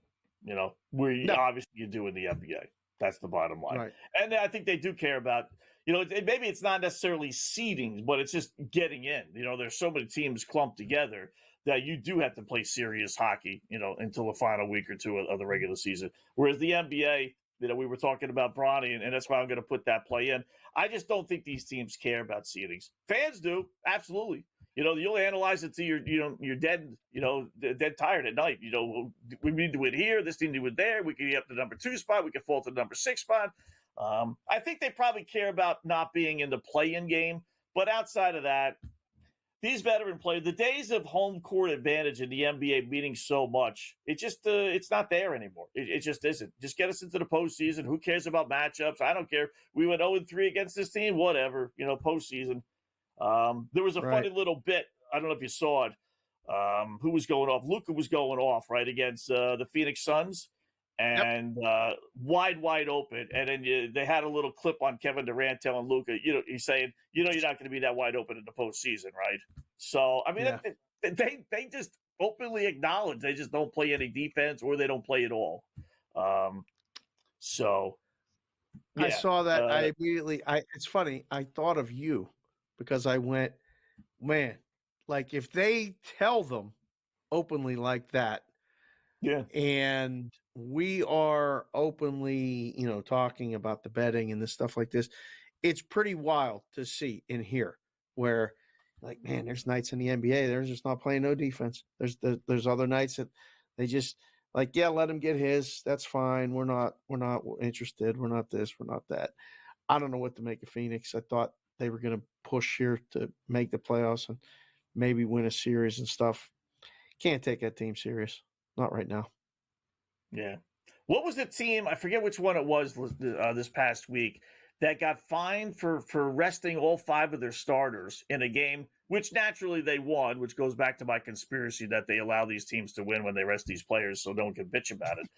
obviously you do in the NBA. That's the bottom line. Right. And I think they do care about, maybe it's not necessarily seedings, but it's just getting in. There's so many teams clumped together that you do have to play serious hockey, until the final week or two of the regular season. Whereas the NBA, we were talking about Bronny, and that's why I'm going to put that play in. I just don't think these teams care about seedings. Fans do, absolutely. You'll analyze it till you're dead, dead tired at night. We need to win here. This team to win there. We can get up to the number 2 spot. We can fall to the number 6 spot. I think they probably care about not being in the play-in game. But outside of that, these veteran players, the days of home court advantage in the NBA meaning so much, it just it's not there anymore. It just isn't. Just get us into the postseason. Who cares about matchups? I don't care. We went 0-3 against this team. Whatever. Postseason. There was a funny little bit. I don't know if you saw it. Who was going off? Luka was going off, right, against the Phoenix Suns. And wide open. And then they had a little clip on Kevin Durant telling Luka, he's saying, you're not going to be that wide open in the postseason, right? So, I mean, they just openly acknowledge they just don't play any defense or they don't play at all. I saw that. It's funny. I thought of you because I went, man, like if they tell them openly like that, and we are openly, talking about the betting and this stuff like this, it's pretty wild to see and hear where, like, man, there's nights in the NBA they're just not playing no defense. There's other nights that they just like, let him get his. That's fine. We're not interested. We're not this. We're not that. I don't know what to make of Phoenix. I thought they were going to push here to make the playoffs and maybe win a series and stuff. Can't take that team serious. Not right now. Yeah. What was the team? I forget which one it was this past week that got fined for resting all 5 of their starters in a game, which naturally they won, which goes back to my conspiracy that they allow these teams to win when they rest these players so no one can bitch about it.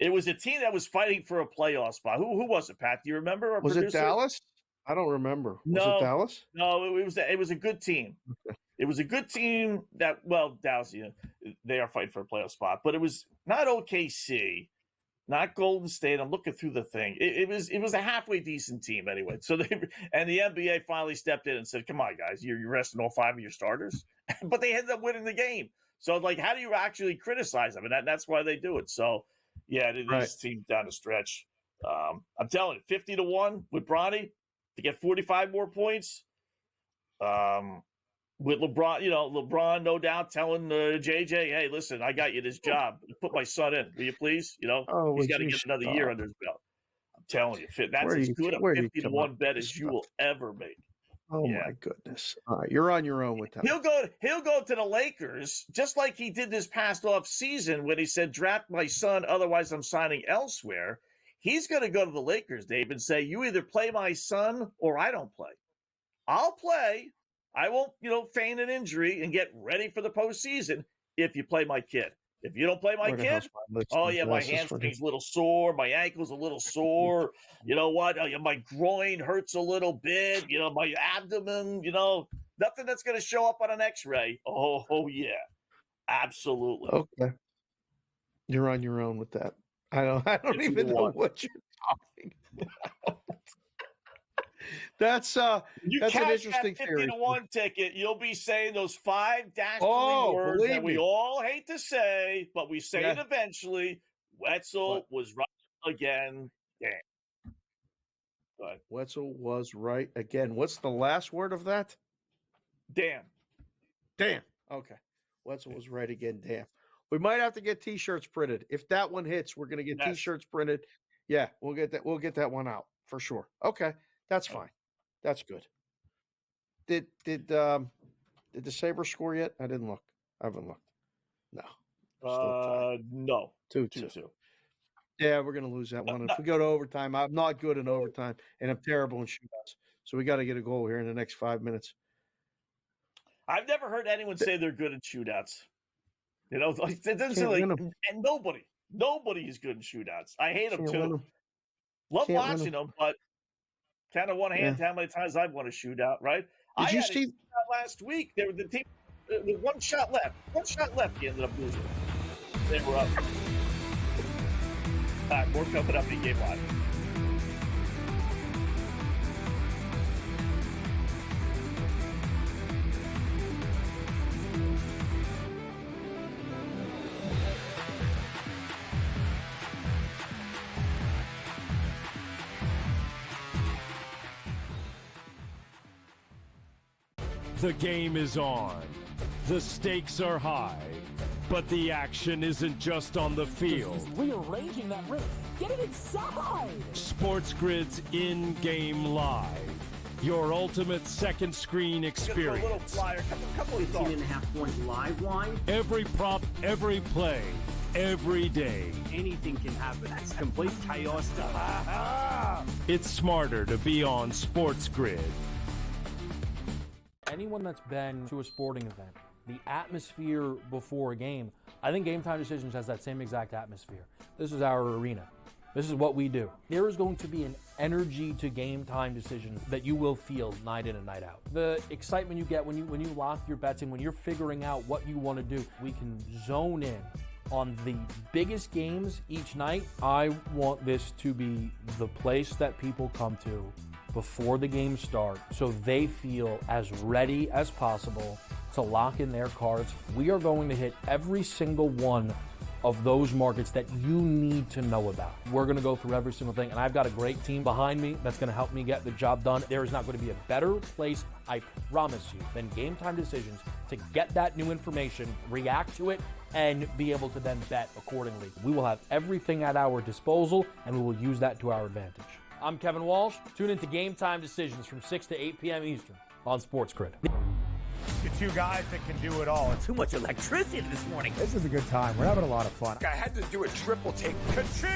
It was a team that was fighting for a playoff spot. Who was it, Pat? Do you remember? Was it Dallas? I don't remember. Was it Dallas? No, it was a good team. Okay. It was a good team that, Dallas, they are fighting for a playoff spot, but it was not OKC, not Golden State. I'm looking through the thing. It was a halfway decent team anyway. So the NBA finally stepped in and said, "Come on, guys, you're resting all 5 of your starters," but they ended up winning the game. So like, how do you actually criticize them? And that's why they do it. So this team down the stretch. I'm telling you, 50-1 with Bronny to get 45 more points. With LeBron, no doubt, telling JJ, "Hey, listen, I got you this job. Put my son in, will you please?" He's got to get another year under his belt. I'm telling you, that's as good a 50-1 bet as you will ever make. Oh my goodness! All right, you're on your own with that. He'll go to the Lakers just like he did this past off season when he said, "Draft my son, otherwise I'm signing elsewhere." He's going to go to the Lakers, Dave, and say, "You either play my son or I don't play. I'll play. I won't, feign an injury and get ready for the postseason if you play my kid. If you don't play my kid, oh yeah, my hamstring's a little sore, my ankle's a little sore. You know what? My groin hurts a little bit. My abdomen. Nothing that's going to show up on an X-ray. Oh yeah, absolutely. Okay, you're on your own with that. I don't even know what you're talking about. That's an interesting theory. 50-1 ticket, you'll be saying those 5 dastardly words that we all hate to say, but we say it eventually. Wetzel was right again. Damn. Go ahead. Wetzel was right again. What's the last word of that? Damn. Damn. Okay. Wetzel was right again. Damn. We might have to get T-shirts printed. If that one hits, we're going to get T-shirts printed. Yeah, we'll get that. We'll get that one out for sure. Okay, that's fine. That's good. Did the Sabres score yet? I didn't look. I haven't looked. No. No. 2-2. Yeah, we're gonna lose that one. If we go to overtime, I'm not good in overtime, and I'm terrible in shootouts. So we got to get a goal here in the next 5 minutes. I've never heard anyone say they're good at shootouts. It doesn't say like, and nobody is good in shootouts. I hate them too. Love watching them, but kind of one hand how many times I've won a shootout, right? Did you see last week? There was the team with one shot left. He ended up losing. They were up. All right, more coming up in Game Live. The game is on. The stakes are high. But the action isn't just on the field. He's rearranging that ring. Get it inside! SportsGrid's in-game live. Your ultimate second screen experience. A little flyer, couple of thoughts. 18.5 point live line. Every prop, every play, every day. Anything can happen. That's complete chaos. It's smarter to be on SportsGrid. Anyone that's been to a sporting event, the atmosphere before a game, I think Game Time Decisions has that same exact atmosphere. This is our arena. This is what we do. There is going to be an energy to Game Time Decisions that you will feel night in and night out. The excitement you get when you lock your bets in, when you're figuring out what you want to do, we can zone in on the biggest games each night. I want this to be the place that people come to before the games start so they feel as ready as possible to lock in their cards. We are going to hit every single one of those markets that you need to know about. We're going to go through every single thing, and I've got a great team behind me that's going to help me get the job done. There is not going to be a better place, I promise you, than Game Time Decisions to get that new information, react to it, and be able to then bet accordingly. We will have everything at our disposal, and we will use that to our advantage. I'm Kevin Walsh. Tune into Game Time Decisions from 6 to 8 p.m. Eastern on SportsGrid. The two guys that can do it all. Too much electricity this morning. This is a good time. We're having a lot of fun. I had to do a triple take. Ka-ching!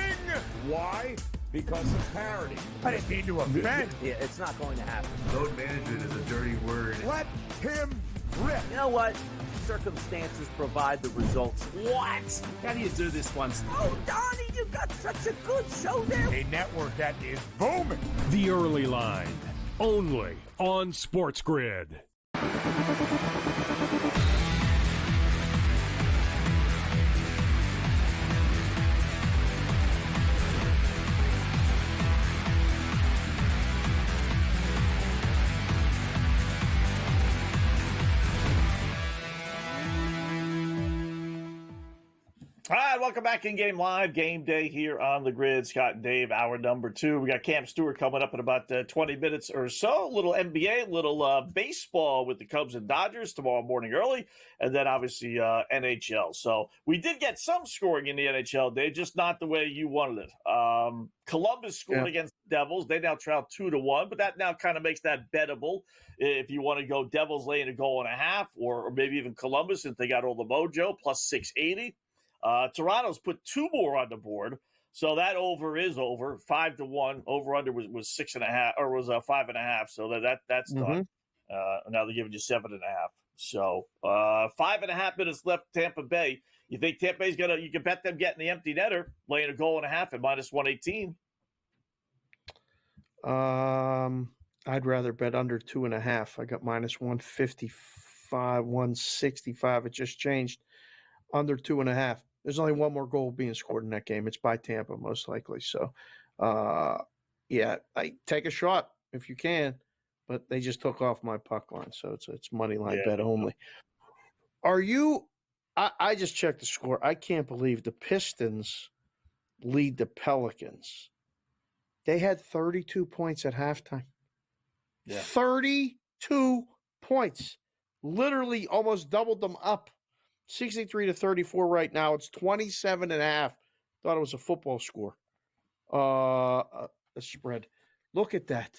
Why? Because of parity. I didn't mean to offend. Yeah, it's not going to happen. Load management is a dirty word. Let him rip. You know what? Circumstances provide the results. What? How do you do this once? Oh, Donnie, you got such a good show there. A network that is booming. The Early Line, only on SportsGrid. All right, welcome back in Game Live. Game Day here on the grid. Scott and Dave, hour number 2. We got Cam Stewart coming up in about 20 minutes or so. A little NBA, a little baseball with the Cubs and Dodgers tomorrow morning early, and then obviously NHL. So we did get some scoring in the NHL, Dave, just not the way you wanted it. Columbus scored against Devils. They now trail 2-1, but that now kind of makes that bettable if you want to go Devils laying a goal and a half, or maybe even Columbus since they got all the mojo, plus 680. Toronto's put 2 more on the board. So that over is over 5-1. Over under was 6.5 or was 5.5. So that's done. Now they're giving you 7.5. So 5.5 minutes left. Tampa Bay. You think Tampa Bay's gonna? You can bet them getting the empty netter, laying a goal and a half at minus 118. I'd rather bet under 2.5. I got minus 155, 165. It just changed. Under 2.5. There's only one more goal being scored in that game. It's by Tampa, most likely. So, yeah, I take a shot if you can, but they just took off my puck line, so it's money line bet only. Are you? I just checked the score. I can't believe the Pistons lead the Pelicans. They had 32 points at halftime. Yeah. 32 points. Literally almost doubled them up. 63-34 right now. It's 27.5. Thought it was a football score. A spread. Look at that.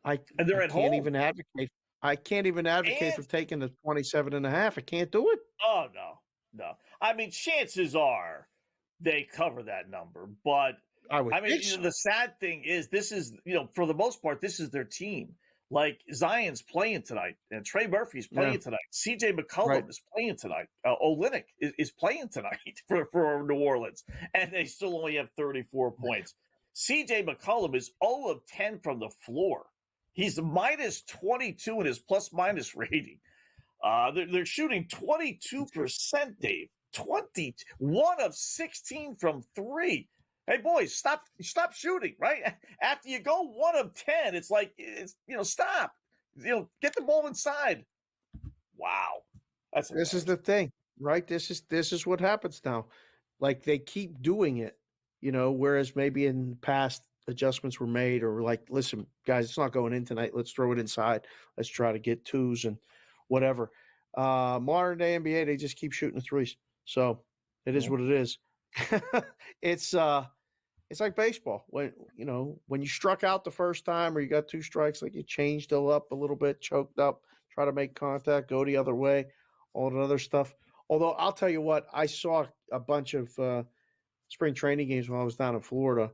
And they're at home. I can't even advocate for taking the 27.5. I can't do it. Oh, no. I mean, chances are they cover that number, but the sad thing is this is, for the most part, this is their team. Like Zion's playing tonight, and Trey Murphy's playing tonight. CJ McCollum is playing tonight. Olynyk is playing tonight for New Orleans, and they still only have 34 points. CJ McCollum is 0 of 10 from the floor. He's minus 22 in his plus-minus rating. They're shooting 22%, Dave. 1 of 16 from 3. Hey, boys, stop shooting, right? After you go 1 of 10, it's like, stop. Get the ball inside. Wow. This is the thing, right? This is what happens now. Like, they keep doing it, whereas maybe in the past adjustments were made, or like, listen, guys, it's not going in tonight. Let's throw it inside. Let's try to get 2s and whatever. Modern day NBA, they just keep shooting the 3s. So it is what it is. It's like baseball. When you struck out the first time, or you got 2 strikes, like you changed it up a little bit, choked up, try to make contact, go the other way, all that other stuff. Although I'll tell you what, I saw a bunch of spring training games when I was down in Florida.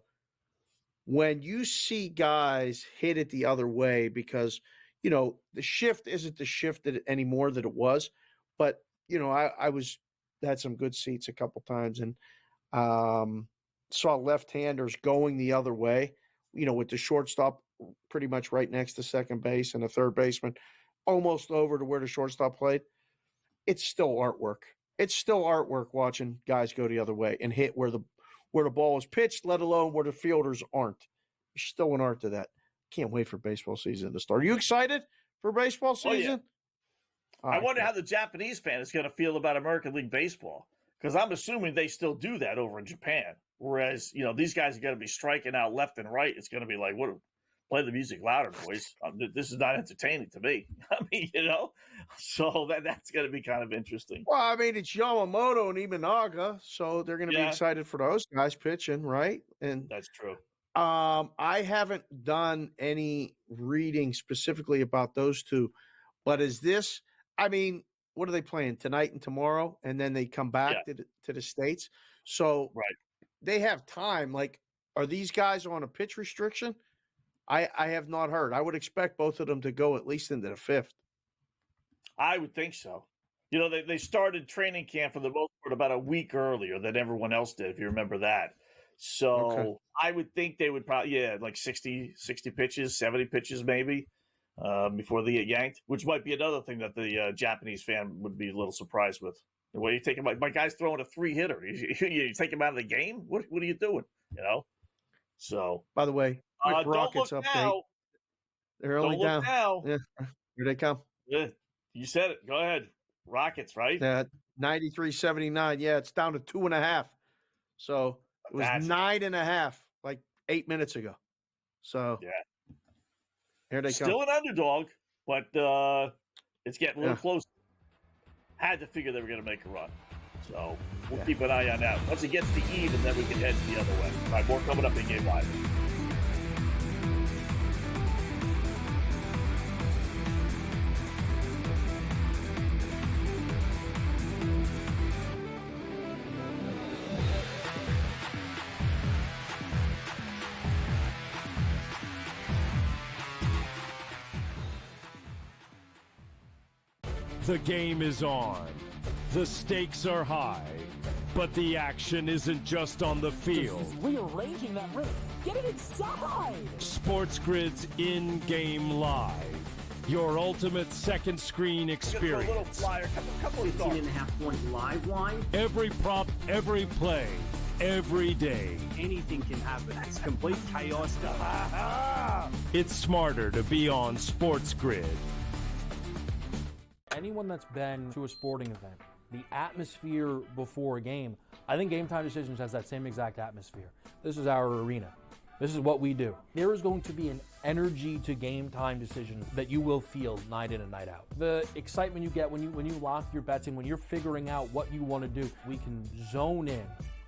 When you see guys hit it the other way, because the shift isn't the shift anymore that it was, but I had some good seats a couple times, and saw left-handers going the other way, with the shortstop pretty much right next to second base and a third baseman almost over to where the shortstop played. It's still artwork. It's still artwork watching guys go the other way and hit where the ball is pitched, let alone where the fielders aren't. There's still an art to that. Can't wait for baseball season to start. Are you excited for baseball season? Oh, yeah. I wonder how the Japanese fan is going to feel about American League Baseball, because I'm assuming they still do that over in Japan. Whereas, these guys are going to be striking out left and right. It's going to be like, play the music louder, boys. This is not entertaining to me. I mean, so that's going to be kind of interesting. Well, I mean, it's Yamamoto and Imanaga, so they're going to be excited for those guys pitching, right? And that's true. I haven't done any reading specifically about those two, but what are they playing tonight and tomorrow? And then they come back to the States. So they have time. Like, are these guys on a pitch restriction? I have not heard. I would expect both of them to go at least into the 5th. I would think so. They started training camp for the most part about a week earlier than everyone else did, if you remember that. So I would think they would probably, like 60 pitches, 70 pitches maybe, before they get yanked, which might be another thing that the Japanese fan would be a little surprised with. The way you take him, my guy's throwing a 3-hitter. You take him out of the game? What are you doing? So, by the way, quick Rockets update. Now. They're only down. Now. Yeah, here they come. Yeah, you said it. Go ahead. Rockets, right? 93-79. Yeah, it's down to 2.5. So it was 9.5 like 8 minutes ago. So here they come. Still an underdog, but it's getting a little closer. Had to figure they were going to make a run. So we'll keep an eye on that. Once it gets to even, then we can head the other way. All right, more coming up in Game Live. The game is on. The stakes are high. But the action isn't just on the field. He's rearranging that rift. Get it inside! SportsGrid's in-game live. Your ultimate second screen experience. A little flyer, couple of 15.5-point live line. Every prop, every play, every day. Anything can happen. That's complete chaos. It's smarter to be on SportsGrid. Anyone that's been to a sporting event, the atmosphere before a game, I think Game Time Decisions has that same exact atmosphere. This is our arena. This is what we do. There is going to be an energy to Game Time Decisions that you will feel night in and night out. The excitement you get when you lock your bets in, when you're figuring out what you want to do, we can zone in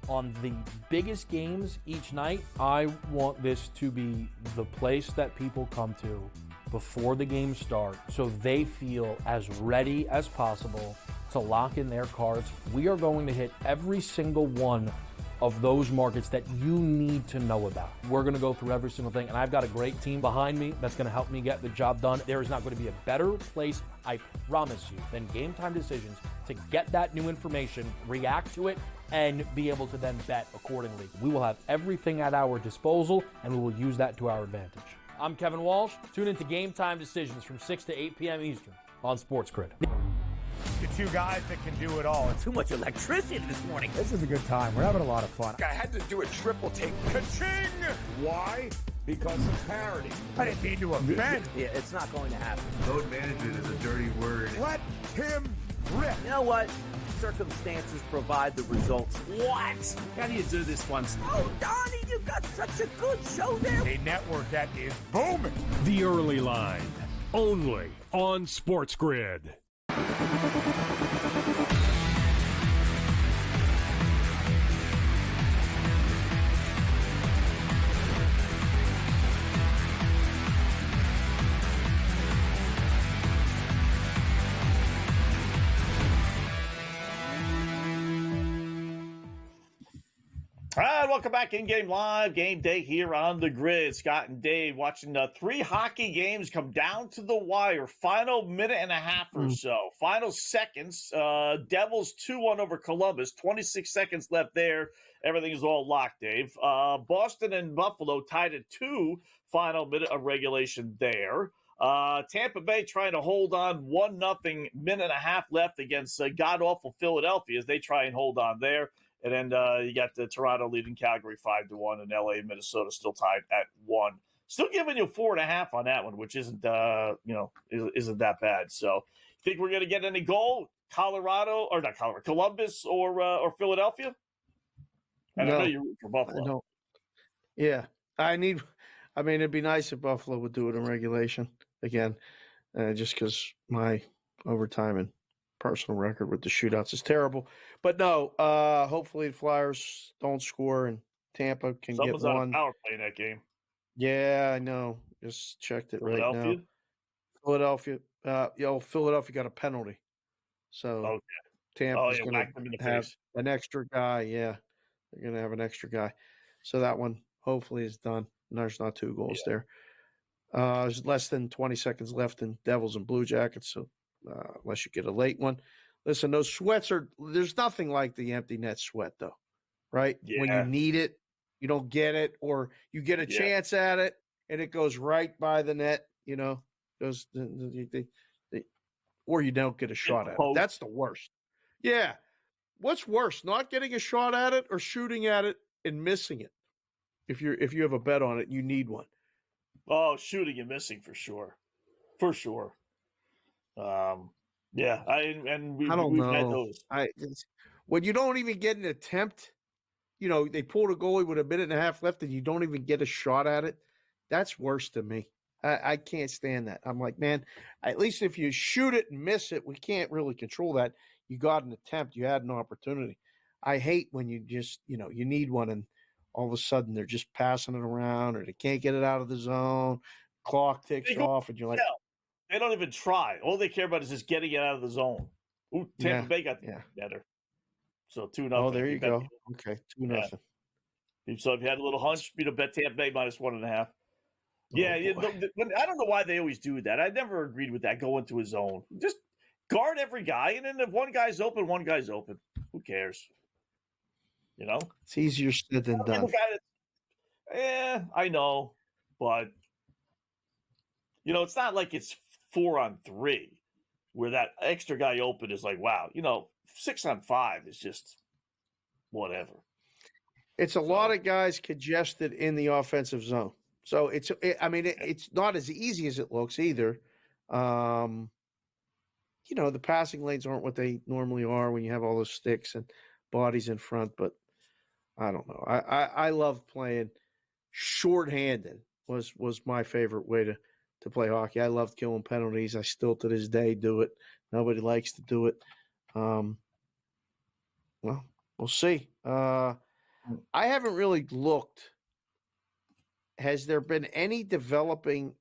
on the biggest games each night. I want this to be the place that people come to before the games start so they feel as ready as possible to lock in their cards. We are going to hit every single one of those markets that you need to know about. We're gonna go through every single thing, and I've got a great team behind me that's gonna help me get the job done. There is not gonna be a better place, I promise you, than Game Time Decisions to get that new information, react to it, and be able to then bet accordingly. We will have everything at our disposal, and we will use that to our advantage. I'm Kevin Walsh. Tune into Game Time Decisions from 6 to 8 p.m. Eastern on SportsGrid. The two guys that can do it all. Too much electricity this morning. This is a good time. We're having a lot of fun. I had to do a triple take. Ka-ching! Why? Because of parity. I didn't mean to offend. Yeah, it's not going to happen. Load management is a dirty word. Let him rip. You know what? Circumstances provide the results. What? How do you do this one? Oh, Donnie, you got such a good show there. A network that is booming. The early line, only on SportsGrid. All right, welcome back in-game live. Game day here on the grid. Scott and Dave watching 3 hockey games come down to the wire. Final minute and a half or so. Final seconds. Devils 2-1 over Columbus. 26 seconds left there. Everything is all locked, Dave. Boston and Buffalo tied at 2. Final minute of regulation there. Tampa Bay trying to hold on 1-0. Minute and a half left against god-awful Philadelphia as they try and hold on there. And then you got the Toronto leading Calgary 5-1, and LA and Minnesota still tied at 1. Still giving you 4.5 on that one, which isn't isn't that bad. So, think we're gonna get any goal? Columbus or Philadelphia? I know you're rooting for Buffalo. I don't. Yeah, it'd be nice if Buffalo would do it in regulation again, just because my overtime and personal record with the shootouts is terrible. But no, hopefully the Flyers don't score and Tampa can Someone's get on one. a power play in that game. Yeah, I know. Just checked it right now. Philadelphia. Philadelphia got a penalty. So Tampa's going to have an extra guy. Yeah, they're going to have an extra guy. So that one hopefully is done. And there's not 2 goals there. There's less than 20 seconds left in Devils and Blue Jackets. So unless you get a late one. Listen, those sweats there's nothing like the empty net sweat, though, right? Yeah. When you need it, you don't get it, or you get a chance at it, and it goes right by the net, or you don't get a shot at it. That's the worst. Yeah. What's worse, not getting a shot at it or shooting at it and missing it? If you have a bet on it, you need one. Oh, shooting and missing for sure. For sure. We've had those. When you don't even get an attempt, they pulled a goalie with a minute and a half left and you don't even get a shot at it. That's worse to me. I can't stand that. I'm like, man, at least if you shoot it and miss it, we can't really control that. You got an attempt. You had an opportunity. I hate when you just, you need one and all of a sudden they're just passing it around or they can't get it out of the zone. Clock ticks off and you're like, they don't even try. All they care about is just getting it out of the zone. Ooh, Tampa Bay got better. So 2-0. Oh, there you go. Okay, 2-0. Yeah. So if you had a little hunch, bet Tampa Bay minus 1.5. Yeah, I don't know why they always do that. I never agreed with that. Go into a zone. Just guard every guy, and then if one guy's open, one guy's open. Who cares? You know, it's easier said than done. I know, but you know, it's not like it's 4-on-3 where that extra guy open is like, wow. You know, 6-on-5 is just whatever. It's a lot of guys congested in the offensive zone. So it's not as easy as it looks either. You know, the passing lanes aren't what they normally are when you have all those sticks and bodies in front, but I don't know. I love playing shorthanded was my favorite way to play hockey. I loved killing penalties. I still to this day do it. Nobody likes to do it. Well, we'll see. I haven't really looked. Has there been any developing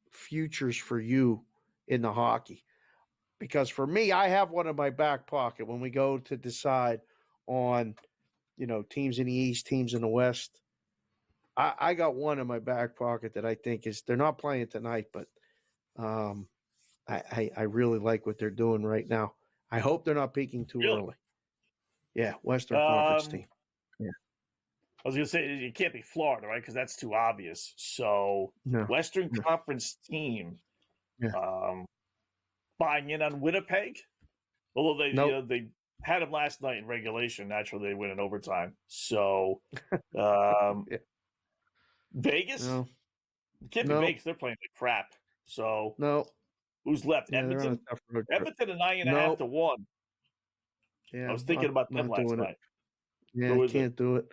futures for you in the hockey? Because for me, I have one in my back pocket when we go to decide on, you know, teams in the East, teams in the West. I got one in my back pocket that I think they're not playing tonight, but I really like what they're doing right now. I hope they're not peaking too early. Yeah, Western Conference team. Yeah. I was going to say, it can't be Florida, right? Because that's too obvious. So, no. Western Conference team buying in on Winnipeg. Although they had them last night in regulation. Naturally, they win in overtime. So, Vegas? No. It can't be Vegas. They're playing like crap. So, who's left? Edmonton? Edmonton at 9.5 to 1. Yeah, I was thinking about them last night. Yeah, I can't do it.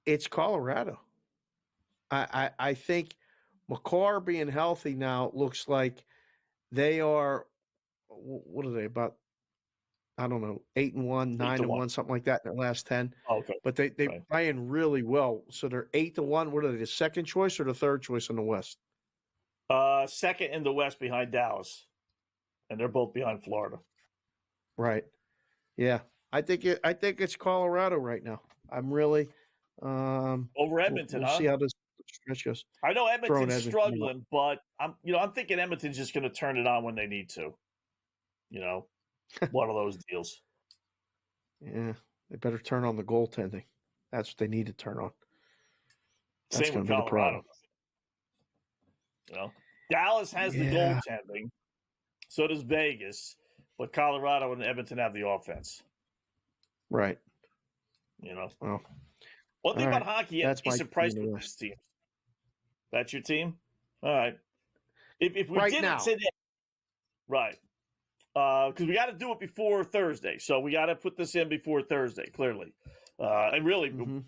It's Colorado. I think McCarr being healthy now looks like they are. What are they about? I don't know, 8-1, 9-1, something like that in their last 10. Oh, okay, but they're playing really well. So they're 8-1. What are they? The second choice or the third choice in the West? Second in the West behind Dallas, and they're both behind Florida. Right. Yeah. I think it's Colorado right now. I'm really over Edmonton. We'll see how this stretch goes. I know Edmonton's struggling, but I'm thinking Edmonton's just going to turn it on when they need to. You know, one of those deals. Yeah, they better turn on the goaltending. That's what they need to turn on. That's Same with Colorado. The problem. You know, Dallas has the goaltending, so does Vegas, but Colorado and Edmonton have the offense. Right. You know. Well, one thing about hockey, you have to be surprised with this team. That's your team? All right. If we right didn't now. say that, right. Because we got to do it before Thursday. So we got to put this in before Thursday, clearly. And really, we're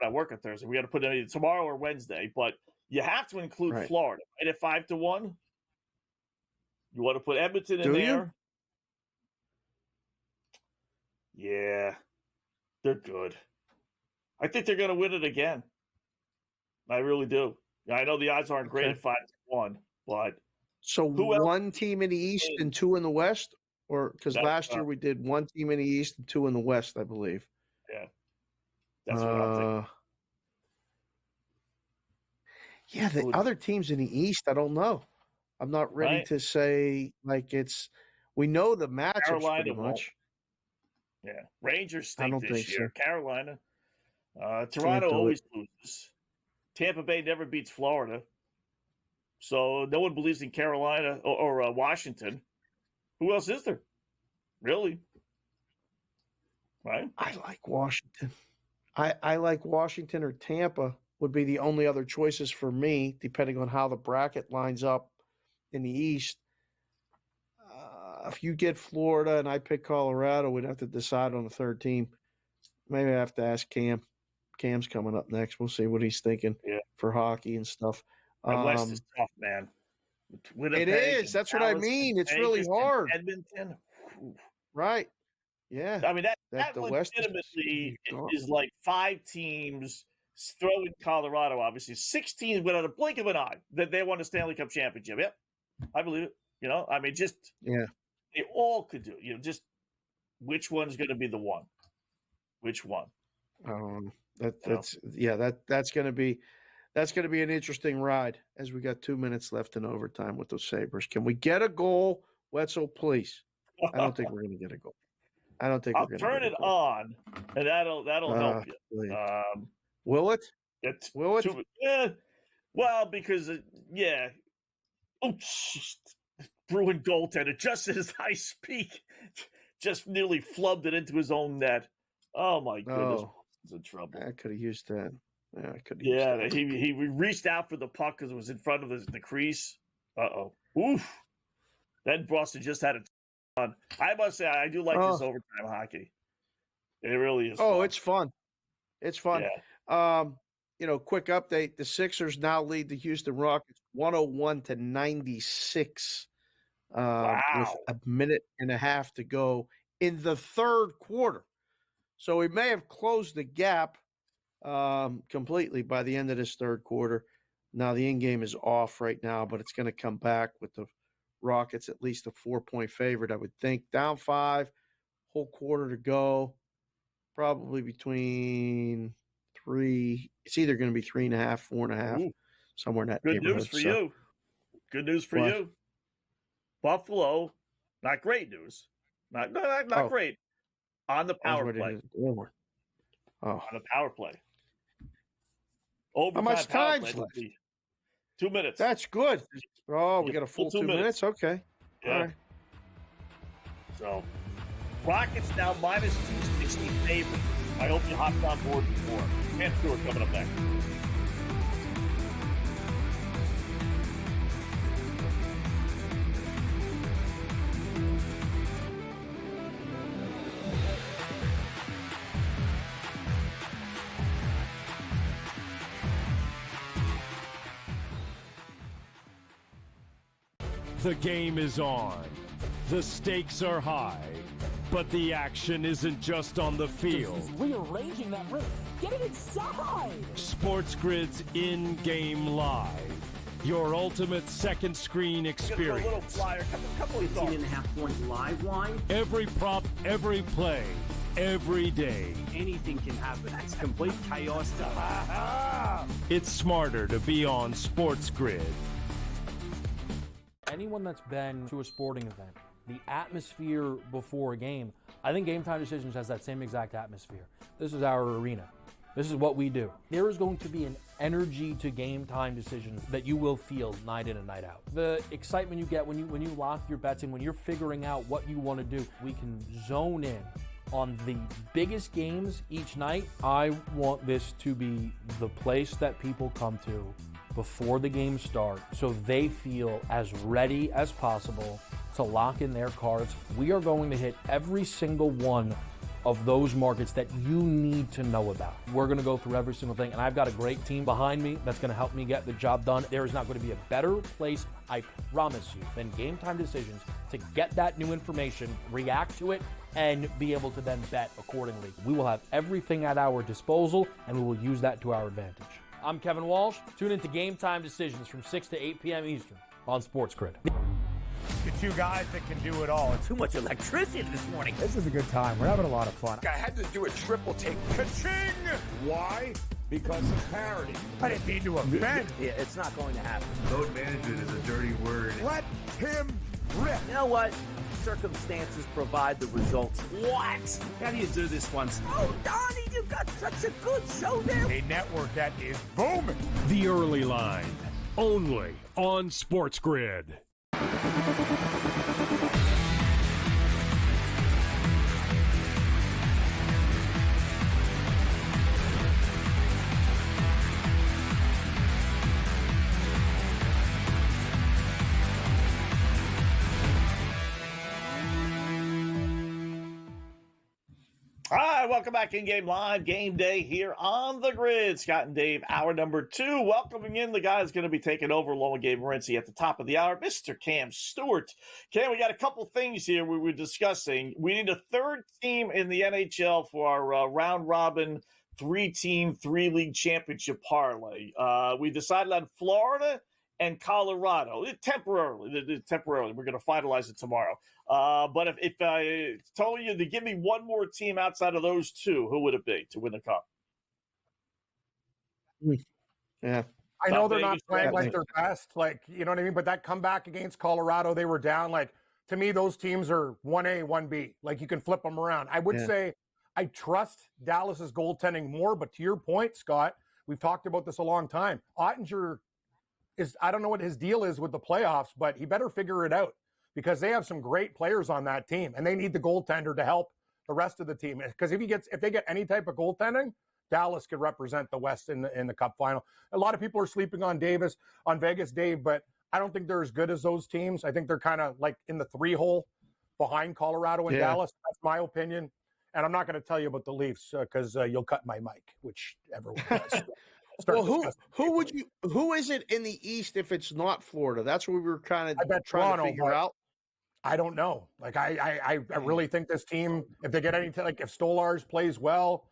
not working Thursday. We got to put it in tomorrow or Wednesday. But you have to include Florida, right? At 5-1. You want to put Edmonton in there? Yeah. They're good. I think they're going to win it again. I really do. I know the odds aren't great at 5-1, but so one team in the East and two in the West, or because last year we did one team in the East and two in the West, I believe. Yeah, that's what I'm thinking. Yeah, the other teams in the East, I don't know. I'm not ready to say like it's. We know the matchups pretty much. Yeah, Rangers stink this year. So. Carolina, Toronto always loses. Tampa Bay never beats Florida, so no one believes in Carolina or Washington. Who else is there? Really? Right? I like Washington. I like Washington or Tampa would be the only other choices for me, depending on how the bracket lines up in the East. If you get Florida and I pick Colorado, we'd have to decide on the third team. Maybe I have to ask Cam. Cam's coming up next. We'll see what he's thinking for hockey and stuff. The West is tough, man. Winnipeg, it is. That's what I mean. It's really hard. Edmonton. Right. Yeah. I mean, that legitimately is like 5 teams throwing Colorado, obviously. 6 teams without a blink of an eye that they won the Stanley Cup championship. Yep. I believe it. You know, I mean, just they all could do it. You know, just which one's going to be the one? Which one? That's going to be That's going to be an interesting ride as we got 2 minutes left in overtime with those Sabres. Can we get a goal, Wetzel, please? I don't think we're going to get a goal. I don't think I'll we're going to get turn a it goal. on, and that'll help you. Will it? It's Will it? Yeah. Well, because yeah. Oh, jeez. Bruin goaltender, just as I speak, just nearly flubbed it into his own net. Oh my goodness, he's in trouble. I could have used that. Yeah, I could have Yeah, used that. he reached out for the puck because it was in front of the crease. Oof. Then Boston just had it on. I must say, I do like this overtime hockey. It really is. Oh, fun. it's fun. It's fun. Yeah. Quick update. The Sixers now lead the Houston Rockets 101-96 with a minute and a half to go in the third quarter. So we may have closed the gap completely by the end of this third quarter. Now the in-game is off right now, but it's going to come back with the Rockets at least a 4-point favorite, I would think. Down 5, whole quarter to go. Probably between 3. It's either going to be 3.5, 4.5, somewhere in that Good neighborhood. news for you. Good news for you. Buffalo, not great news. Not great. On the power play. On the power play. How much time's left? 2 minutes. That's good. Oh, we got a full 2 minutes? Okay. Yeah. All right. So, Rockets now minus 260 favorite. I hope you hopped on board before. Cam Stewart coming up next. The game is on. The stakes are high. But the action isn't just on the field. He's rearranging that roof. Get it inside! SportsGrid's in-game live. Your ultimate second screen experience. A little flyer, couple of 18.5-point live line. Every prop, every play, every day. Anything can happen. That's complete chaos. It's smarter to be on SportsGrid. Anyone that's been to a sporting event, the atmosphere before a game, I think Game Time Decisions has that same exact atmosphere. This is our arena. This is what we do. There is going to be an energy to Game Time Decisions that you will feel night in and night out. The excitement you get when you lock your bets in, when you're figuring out what you want to do, we can zone in on the biggest games each night. I want this to be the place that people come to before the games start so they feel as ready as possible to lock in their cards. We are going to hit every single one of those markets that you need to know about. We're going to go through every single thing, and I've got a great team behind me that's going to help me get the job done. There is not going to be a better place, I promise you, than Game Time Decisions to get that new information, react to it, and be able to then bet accordingly. We will have everything at our disposal, and we will use that to our advantage. I'm Kevin Walsh. Tune into Game Time Decisions from 6 to 8 p.m. Eastern on SportsGrid. The two guys that can do it all. Too much electricity this morning. This is a good time. We're having a lot of fun. I had to do a triple take. Ka-ching! Why? Because of parity. I didn't mean to offend. Yeah, it's not going to happen. Load management is a dirty word. Let him rip. You know what? Circumstances provide the results. What? How do you do this one? Oh, Donnie, you got such a good show there. A network that is booming. The Early Line, only on SportsGrid. All right, welcome back in-game live. Game day here on the grid. Scott and Dave, hour number 2. Welcoming in the guy that's going to be taking over along with Gabe Morency at the top of the hour, Mr. Cam Stewart. Cam, we got a couple things here we were discussing. We need a third team in the NHL for our round-robin 3-team, 3-league championship parlay. We decided on Florida and Colorado. Temporarily. We're going to finalize it tomorrow. But if I told you to give me one more team outside of those two, who would it be to win the cup? Yeah. I know they're not Vegas playing Raiders. like their best, like, you know what I mean? But that comeback against Colorado, they were down. Like, to me, those teams are 1A, 1B. Like, you can flip them around. I would say I trust Dallas's goaltending more, but to your point, Scott, we've talked about this a long time. Ottinger I don't know what his deal is with the playoffs, but he better figure it out because they have some great players on that team and they need the goaltender to help the rest of the team. Because if they get any type of goaltending, Dallas could represent the West in the Cup final. A lot of people are sleeping on Vegas, Dave, but I don't think they're as good as those teams. I think they're kind of like in the 3-hole behind Colorado and Dallas. That's my opinion. And I'm not going to tell you about the Leafs because you'll cut my mic, which everyone does. Well, who is it in the East if it's not Florida? That's what we were kind of trying Toronto, to figure out. I don't know. Like I really think this team, if they get like if Stolarz plays well,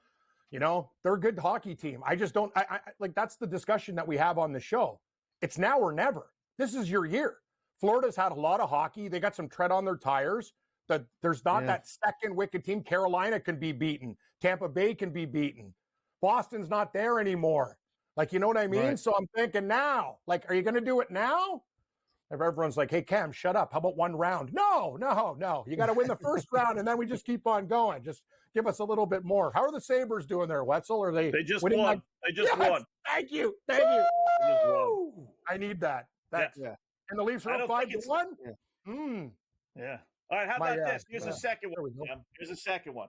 you know, they're a good hockey team. I just don't. I like that's the discussion that we have on the show. It's now or never. This is your year. Florida's had a lot of hockey. They got some tread on their tires. There's not that second wicked team. Carolina can be beaten. Tampa Bay can be beaten. Boston's not there anymore. Like, you know what I mean? Right. So I'm thinking now, like, are you going to do it now? If everyone's like, hey, Cam, shut up. How about one round? No. You got to win the first round, and then we just keep on going. Just give us a little bit more. How are the Sabres doing there, Wetzel? Are they just won. They just won. Thank you. They just won. I need that. That's, And the Leafs are up 5-1? Yeah. All right, how about this? Here's a second one. Here's a second one.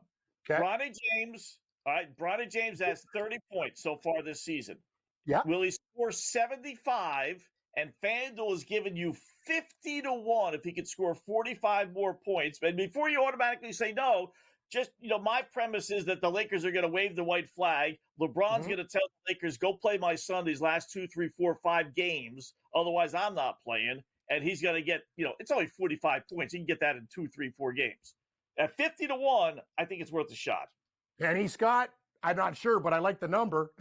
Okay. Bronny James. All right, Bronny James has 30 points so far this season. Yeah. Will he score 75? And FanDuel has given you 50-1 if he could score 45 more points. But before you automatically say no, just, you know, my premise is that the Lakers are going to wave the white flag. LeBron's going to tell the Lakers, go play my son these last 2, 3, 4, 5 games. Otherwise, I'm not playing. And he's going to get, you know, it's only 45 points. He can get that in 2, 3, 4 games. At 50-1, I think it's worth a shot. Penny Scott, I'm not sure, but I like the number.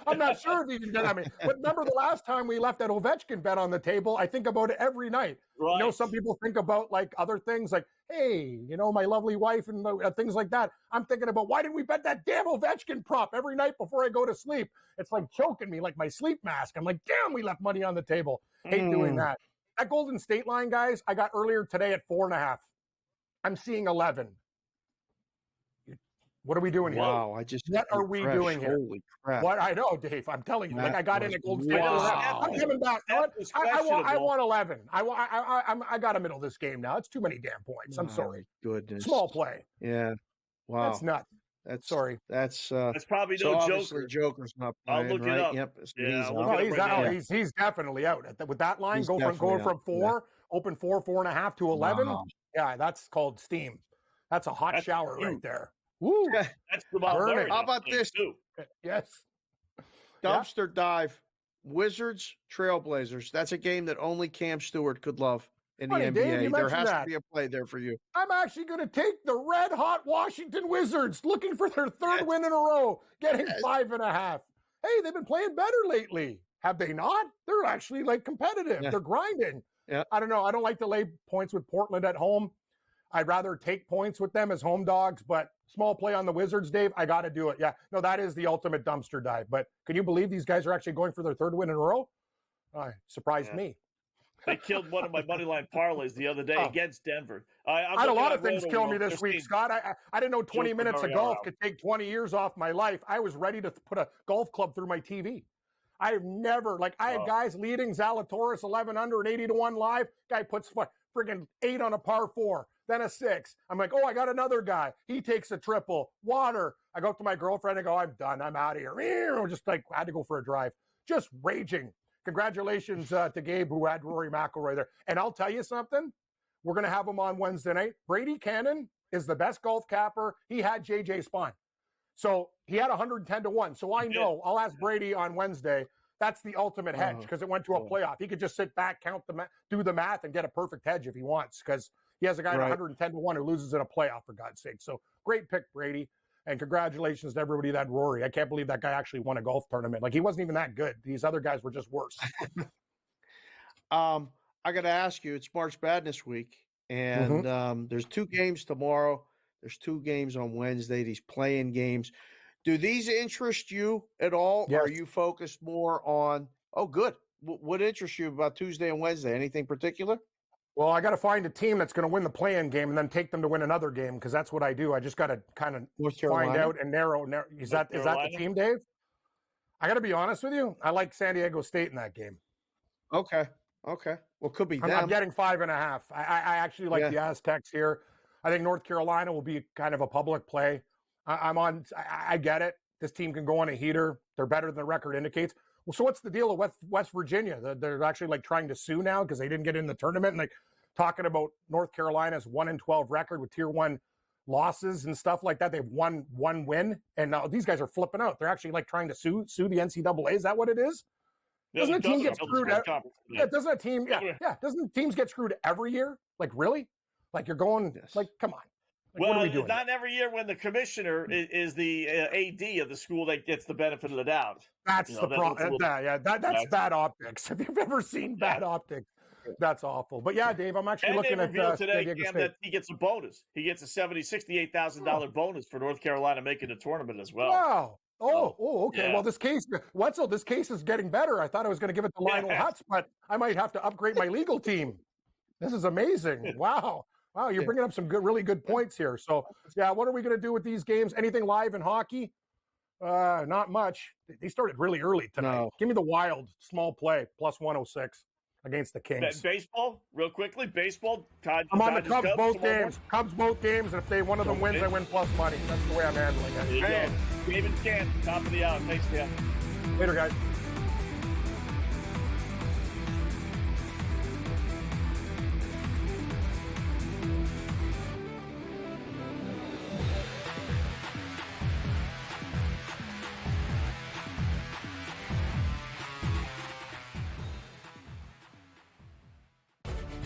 I'm not sure if he can get at me. But remember the last time we left that Ovechkin bet on the table, I think about it every night. Right. You know, some people think about like other things like, hey, you know, my lovely wife and things like that. I'm thinking about why didn't we bet that damn Ovechkin prop every night before I go to sleep? It's like choking me like my sleep mask. I'm like, damn, we left money on the table. Hate doing that. That Golden State line, guys, I got earlier today at 4.5. I'm seeing 11. What are we doing here? Wow, what are we doing here? Holy crap. What I know, Dave. I'm telling you. Like I got in at Golden State. Wow. I'm coming back. I want 11. I got to middle this game now. It's too many damn points. I'm sorry. Goodness. Small play. Yeah. Wow. That's nuts. That's probably so no obviously Joker. Joker's not I'll playing, look it right? up. Yep. He's out. He's definitely out. With that line, going from 4, open 4.5 to 11. Wow. Yeah, that's called steam. That's a hot shower right there. Woo! That's the Murray. How about this? Too. Yes. Dumpster dive. Wizards, Trailblazers. That's a game that only Cam Stewart could love in the NBA. Dave, there has to be a play there for you. I'm actually going to take the red-hot Washington Wizards, looking for their third win in a row, getting 5.5. Hey, they've been playing better lately. Have they not? They're actually, like, competitive. They're grinding. Yeah. I don't know. I don't like to lay points with Portland at home. I'd rather take points with them as home dogs, but small play on the Wizards, Dave, I got to do it. Yeah, no, that is the ultimate dumpster dive. But can you believe these guys are actually going for their third win in a row? Surprised me. They killed one of my moneyline parlays the other day against Denver. I had a lot of things kill me this week, Scott. I didn't know 20 minutes of golf could take 20 years off my life. I was ready to put a golf club through my TV. I've never, I had guys leading Zalatoris 11 under and 80-1 live. Guy puts friggin' 8 on a par 4. Then a 6. I'm like, I got another guy. He takes a triple. Water. I go up to my girlfriend and go, I'm done. I'm out of here. Just I had to go for a drive. Just raging. Congratulations to Gabe, who had Rory McIlroy there. And I'll tell you something. We're going to have him on Wednesday night. Brady Cannon is the best golf capper. He had JJ Spahn. So he had 110-1. So I know I'll ask Brady on Wednesday. That's the ultimate hedge because it went to a playoff. He could just sit back, do the math, and get a perfect hedge if he wants because he has a guy at 110-1 who loses in a playoff, for God's sake. So great pick, Brady. And congratulations to everybody that had Rory. I can't believe that guy actually won a golf tournament. Like, he wasn't even that good. These other guys were just worse. I got to ask you, it's March Madness week, and there's 2 games tomorrow. There's 2 games on Wednesday, these play-in games. Do these interest you at all? Yes. Or are you focused more on, oh, good. What interests you about Tuesday and Wednesday? Anything particular? Well, I got to find a team that's going to win the play-in game and then take them to win another game, because that's what I do. I just got to kind of find out and narrow. Is that the team, Dave? I got to be honest with you. I like San Diego State in that game. Okay. Well, could be them. I'm getting 5.5. I actually like the Aztecs here. I think North Carolina will be kind of a public play. I get it. This team can go on a heater. They're better than the record indicates. Well, so what's the deal with West Virginia? They're actually like trying to sue now because they didn't get in the tournament, and like talking about North Carolina's 1-12 record with Tier 1 losses and stuff like that. They've won one win, and now these guys are flipping out. They're actually like trying to sue the NCAA. Is that what it is? Doesn't a team get screwed? Doesn't teams get screwed every year? Like, really? Like, you're going like, come on. Like, well, what are we doing not every year when the commissioner is the AD of the school that gets the benefit of the doubt. That's the problem. That's bad optics. If you've ever seen bad optics, that's awful. But yeah, Dave, I'm actually looking at today, Cam, that he gets a bonus. He gets a $68,000 bonus for North Carolina making the tournament as well. Wow. Okay. Yeah. Well, this case, Wetzel, this case is getting better. I thought I was going to give it to Lionel Hutz, but I might have to upgrade my legal team. This is amazing. Wow, you're bringing up some really good points here. So, yeah, what are we going to do with these games? Anything live in hockey? Not much. They started really early tonight. No. Give me the Wild, small play, plus 106 against the Kings. Baseball, real quickly. Baseball. I'm on the Cubs both games. Cubs both games, and if one of them wins, I win plus money. That's the way I'm handling it. And David Camp, top of the hour. Thanks, Dan. Later, guys.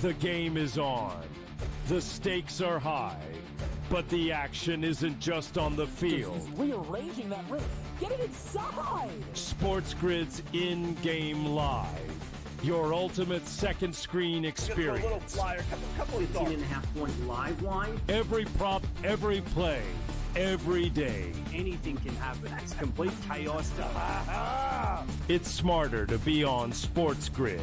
The game is on. The stakes are high. But the action isn't just on the field. He's rearranging that roof. Get it inside! SportsGrid's in-game live. Your ultimate second screen experience. A little flyer, couple of 15.5-point live line. Every prop, every play, every day. Anything can happen. That's complete chaos. It's smarter to be on SportsGrid.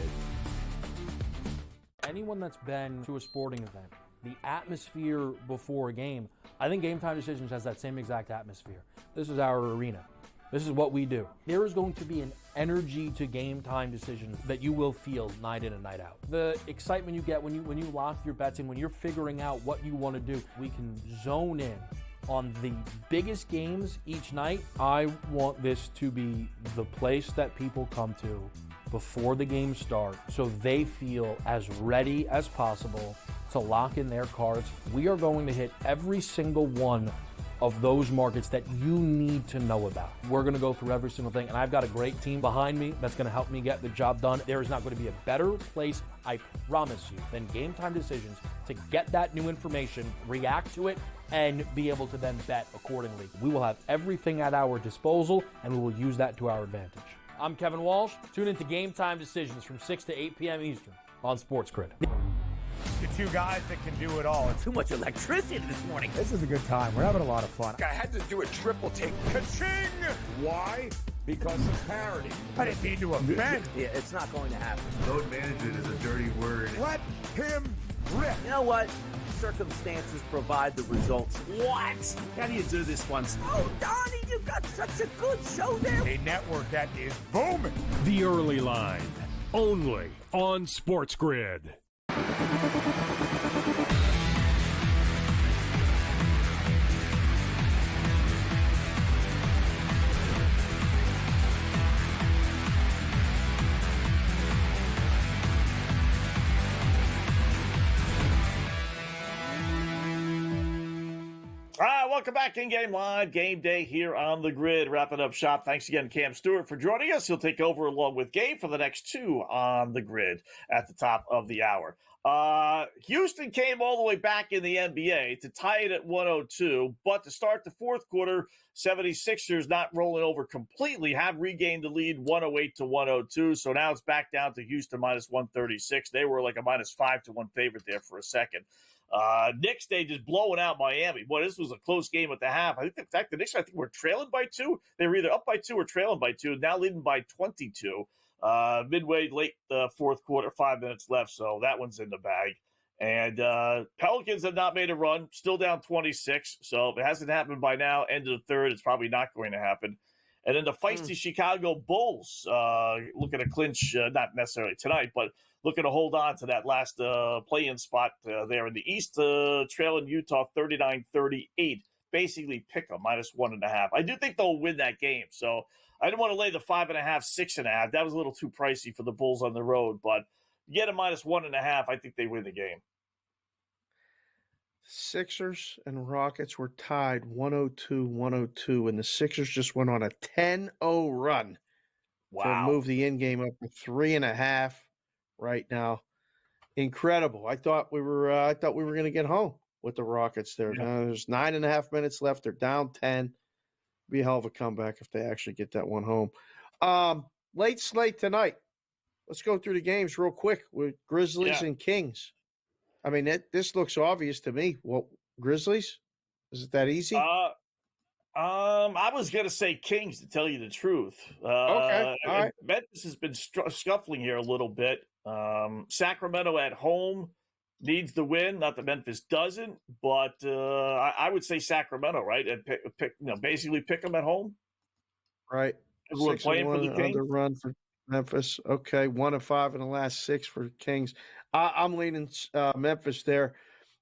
Anyone that's been to a sporting event, the atmosphere before a game, I think Game Time Decisions has that same exact atmosphere. This is our arena. This is what we do. There is going to be an energy to Game Time Decisions that you will feel night in and night out. The excitement you get when you lock your bets in, when you're figuring out what you want to do, we can zone in on the biggest games each night. I want this to be the place that people come to before the games start so they feel as ready as possible to lock in their cards. We are going to hit every single one of those markets that you need to know about. We're going to go through every single thing, and I've got a great team behind me that's going to help me get the job done. There is not going to be a better place, I promise you, than Game Time Decisions to get that new information, react to it, and be able to then bet accordingly. We will have everything at our disposal, and we will use that to our advantage. I'm Kevin Walsh. Tune into Game Time Decisions from 6 to 8 p.m. Eastern on SportsGrid. The two guys that can do it all. Too much electricity this morning. This is a good time. We're having a lot of fun. I had to do a triple take. Ka-ching! Why? Because of parity. I didn't mean to offend. Yeah, it's not going to happen. Load management is a dirty word. Let him rip. You know what? Circumstances provide the results. What? How do you do this one? Oh, Donnie, you got such a good show there. A network that is booming. The Early Line, only on SportsGrid. All right, welcome back in-game live. Game day here on the grid. Wrapping up shop. Thanks again, Cam Stewart, for joining us. He'll take over along with Gabe for the next two on the grid at the top of the hour. Houston came all the way back in the NBA to tie it at 102, but to start the fourth quarter, 76ers not rolling over completely, have regained the lead 108 to 102. So now it's back down to Houston minus 136. They were like a minus 5-1 favorite there for a second. Knicks, they just blowing out Miami. Boy, this was a close game at the half. I think, in fact, the Knicks, I think, were trailing by 2. They were either up by 2 or trailing by 2, now leading by 22. Midway late fourth quarter, 5 minutes left, so that one's in the bag. And Pelicans have not made a run, still down 26, so if it hasn't happened by now, end of the third, it's probably not going to happen. And then the feisty Chicago Bulls looking to clinch, not necessarily tonight, but looking to hold on to that last play-in spot there in the East, trailing Utah 39-38. Basically pick them, -1.5. I do think they'll win that game, so I didn't want to lay the 5.5, 6.5. That was a little too pricey for the Bulls on the road, but get a -1.5, I think they win the game. Sixers and Rockets were tied 102-102, and the Sixers just went on a 10-0 run to move the end game up to 3.5 right now. Incredible. I thought we were going to get home with the Rockets there. Yeah. There's 9.5 minutes left. They're down 10. Be a hell of a comeback if they actually get that one home. Late slate tonight. Let's go through the games real quick with Grizzlies and Kings. I mean, this looks obvious to me. Well, Grizzlies? Is it that easy? I was going to say Kings, to tell you the truth. Okay, all right. Memphis has been scuffling here a little bit. Sacramento at home needs the win. Not that Memphis doesn't, but I would say Sacramento, right? And basically pick them at home. Right. Everyone playing for the Kings. Under run for Memphis. Okay, 1-5 in the last 6 for Kings. I'm leaning Memphis there.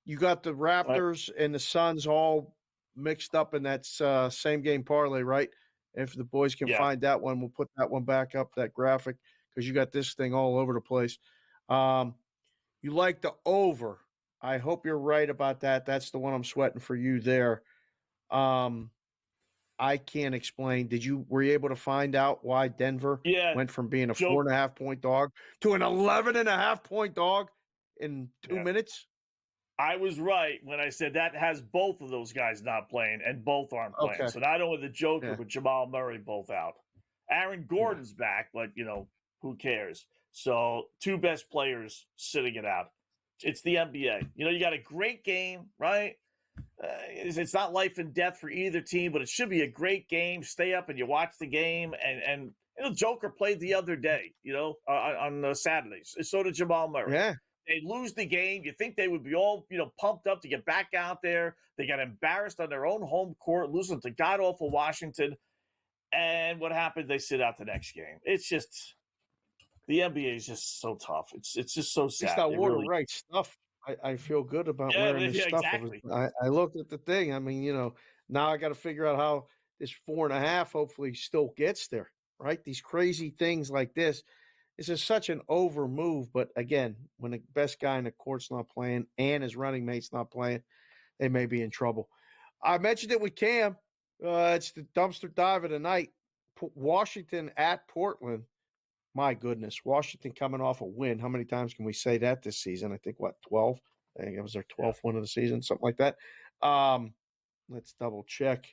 You got the Raptors and the Suns all mixed up in that same game parlay, right? If the boys can find that one, we'll put that one back up, that graphic, because you got this thing all over the place. You like the over. I hope you're right about that. That's the one I'm sweating for you there. I can't explain. Were you able to find out why Denver went from being a 4.5 point dog to an 11.5 point dog in 2 minutes? I was right when I said that has both of those guys not playing, and both aren't playing. Okay. So not only the Joker, but Jamal Murray both out. Aaron Gordon's back, but, who cares? So 2 best players sitting it out. It's the NBA. You got a great game, right? It's not life and death for either team, but it should be a great game. Stay up and you watch the game. And Joker played the other day, on Saturdays. So did Jamal Murray. Yeah. They lose the game. You think they would be all, pumped up to get back out there. They got embarrassed on their own home court, losing to god-awful Washington. And what happened? They sit out the next game. It's just the NBA is just so tough. It's just so sad. It's not water right stuff. I feel good about wearing this stuff. Exactly. I looked at the thing. I mean, now I got to figure out how this 4.5 hopefully still gets there, right? These crazy things like this. This is such an over move. But again, when the best guy in the court's not playing and his running mate's not playing, they may be in trouble. I mentioned it with Cam. It's the dumpster dive of the night. Washington at Portland. My goodness, Washington coming off a win. How many times can we say that this season? I think, 12? I think it was their 12th win of the season, something like that. Let's double check.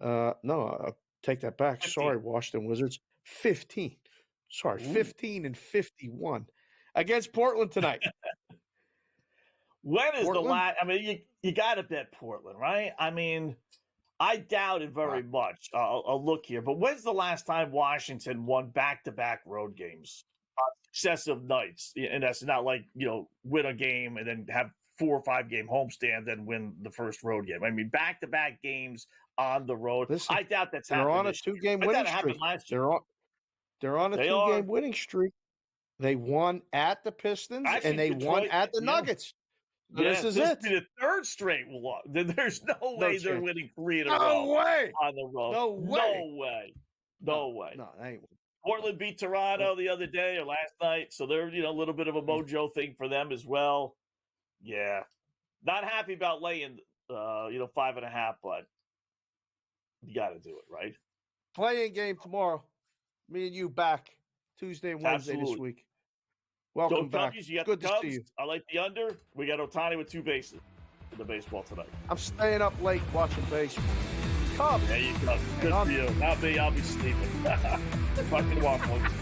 No, I'll take that back. 15. Sorry, Washington Wizards. 15. Sorry, 15-51 against Portland tonight. When is Portland? The last? I mean, you got to bet Portland, right? I mean, I doubt it very much. I'll look here. But when's the last time Washington won back-to-back road games on successive nights? And that's not like, win a game and then have 4 or 5 game homestand, then win the first road game. I mean, back-to-back games on the road. Listen, I doubt that's happened. They're on a 2-game winning streak. They're on a 2-game winning streak. They won at the Pistons, and they won at the Nuggets. So this is it. Be the 3rd straight one. There's no way they're winning 3 in a row. No way. On the road. No way. No way. No, that ain't. Portland beat Toronto the other day or last night, so they're a little bit of a mojo thing for them as well. Yeah, not happy about laying 5.5, but you got to do it, right? Playing game tomorrow. Me and you back Tuesday and Wednesday this week. Welcome back. You got Good the to Cubs. see you. I like the under. We got Ohtani with 2 bases in the baseball tonight. I'm staying up late watching baseball. Cubs. There you go. Good for you. Not me. I'll be sleeping. Fucking walk, folks.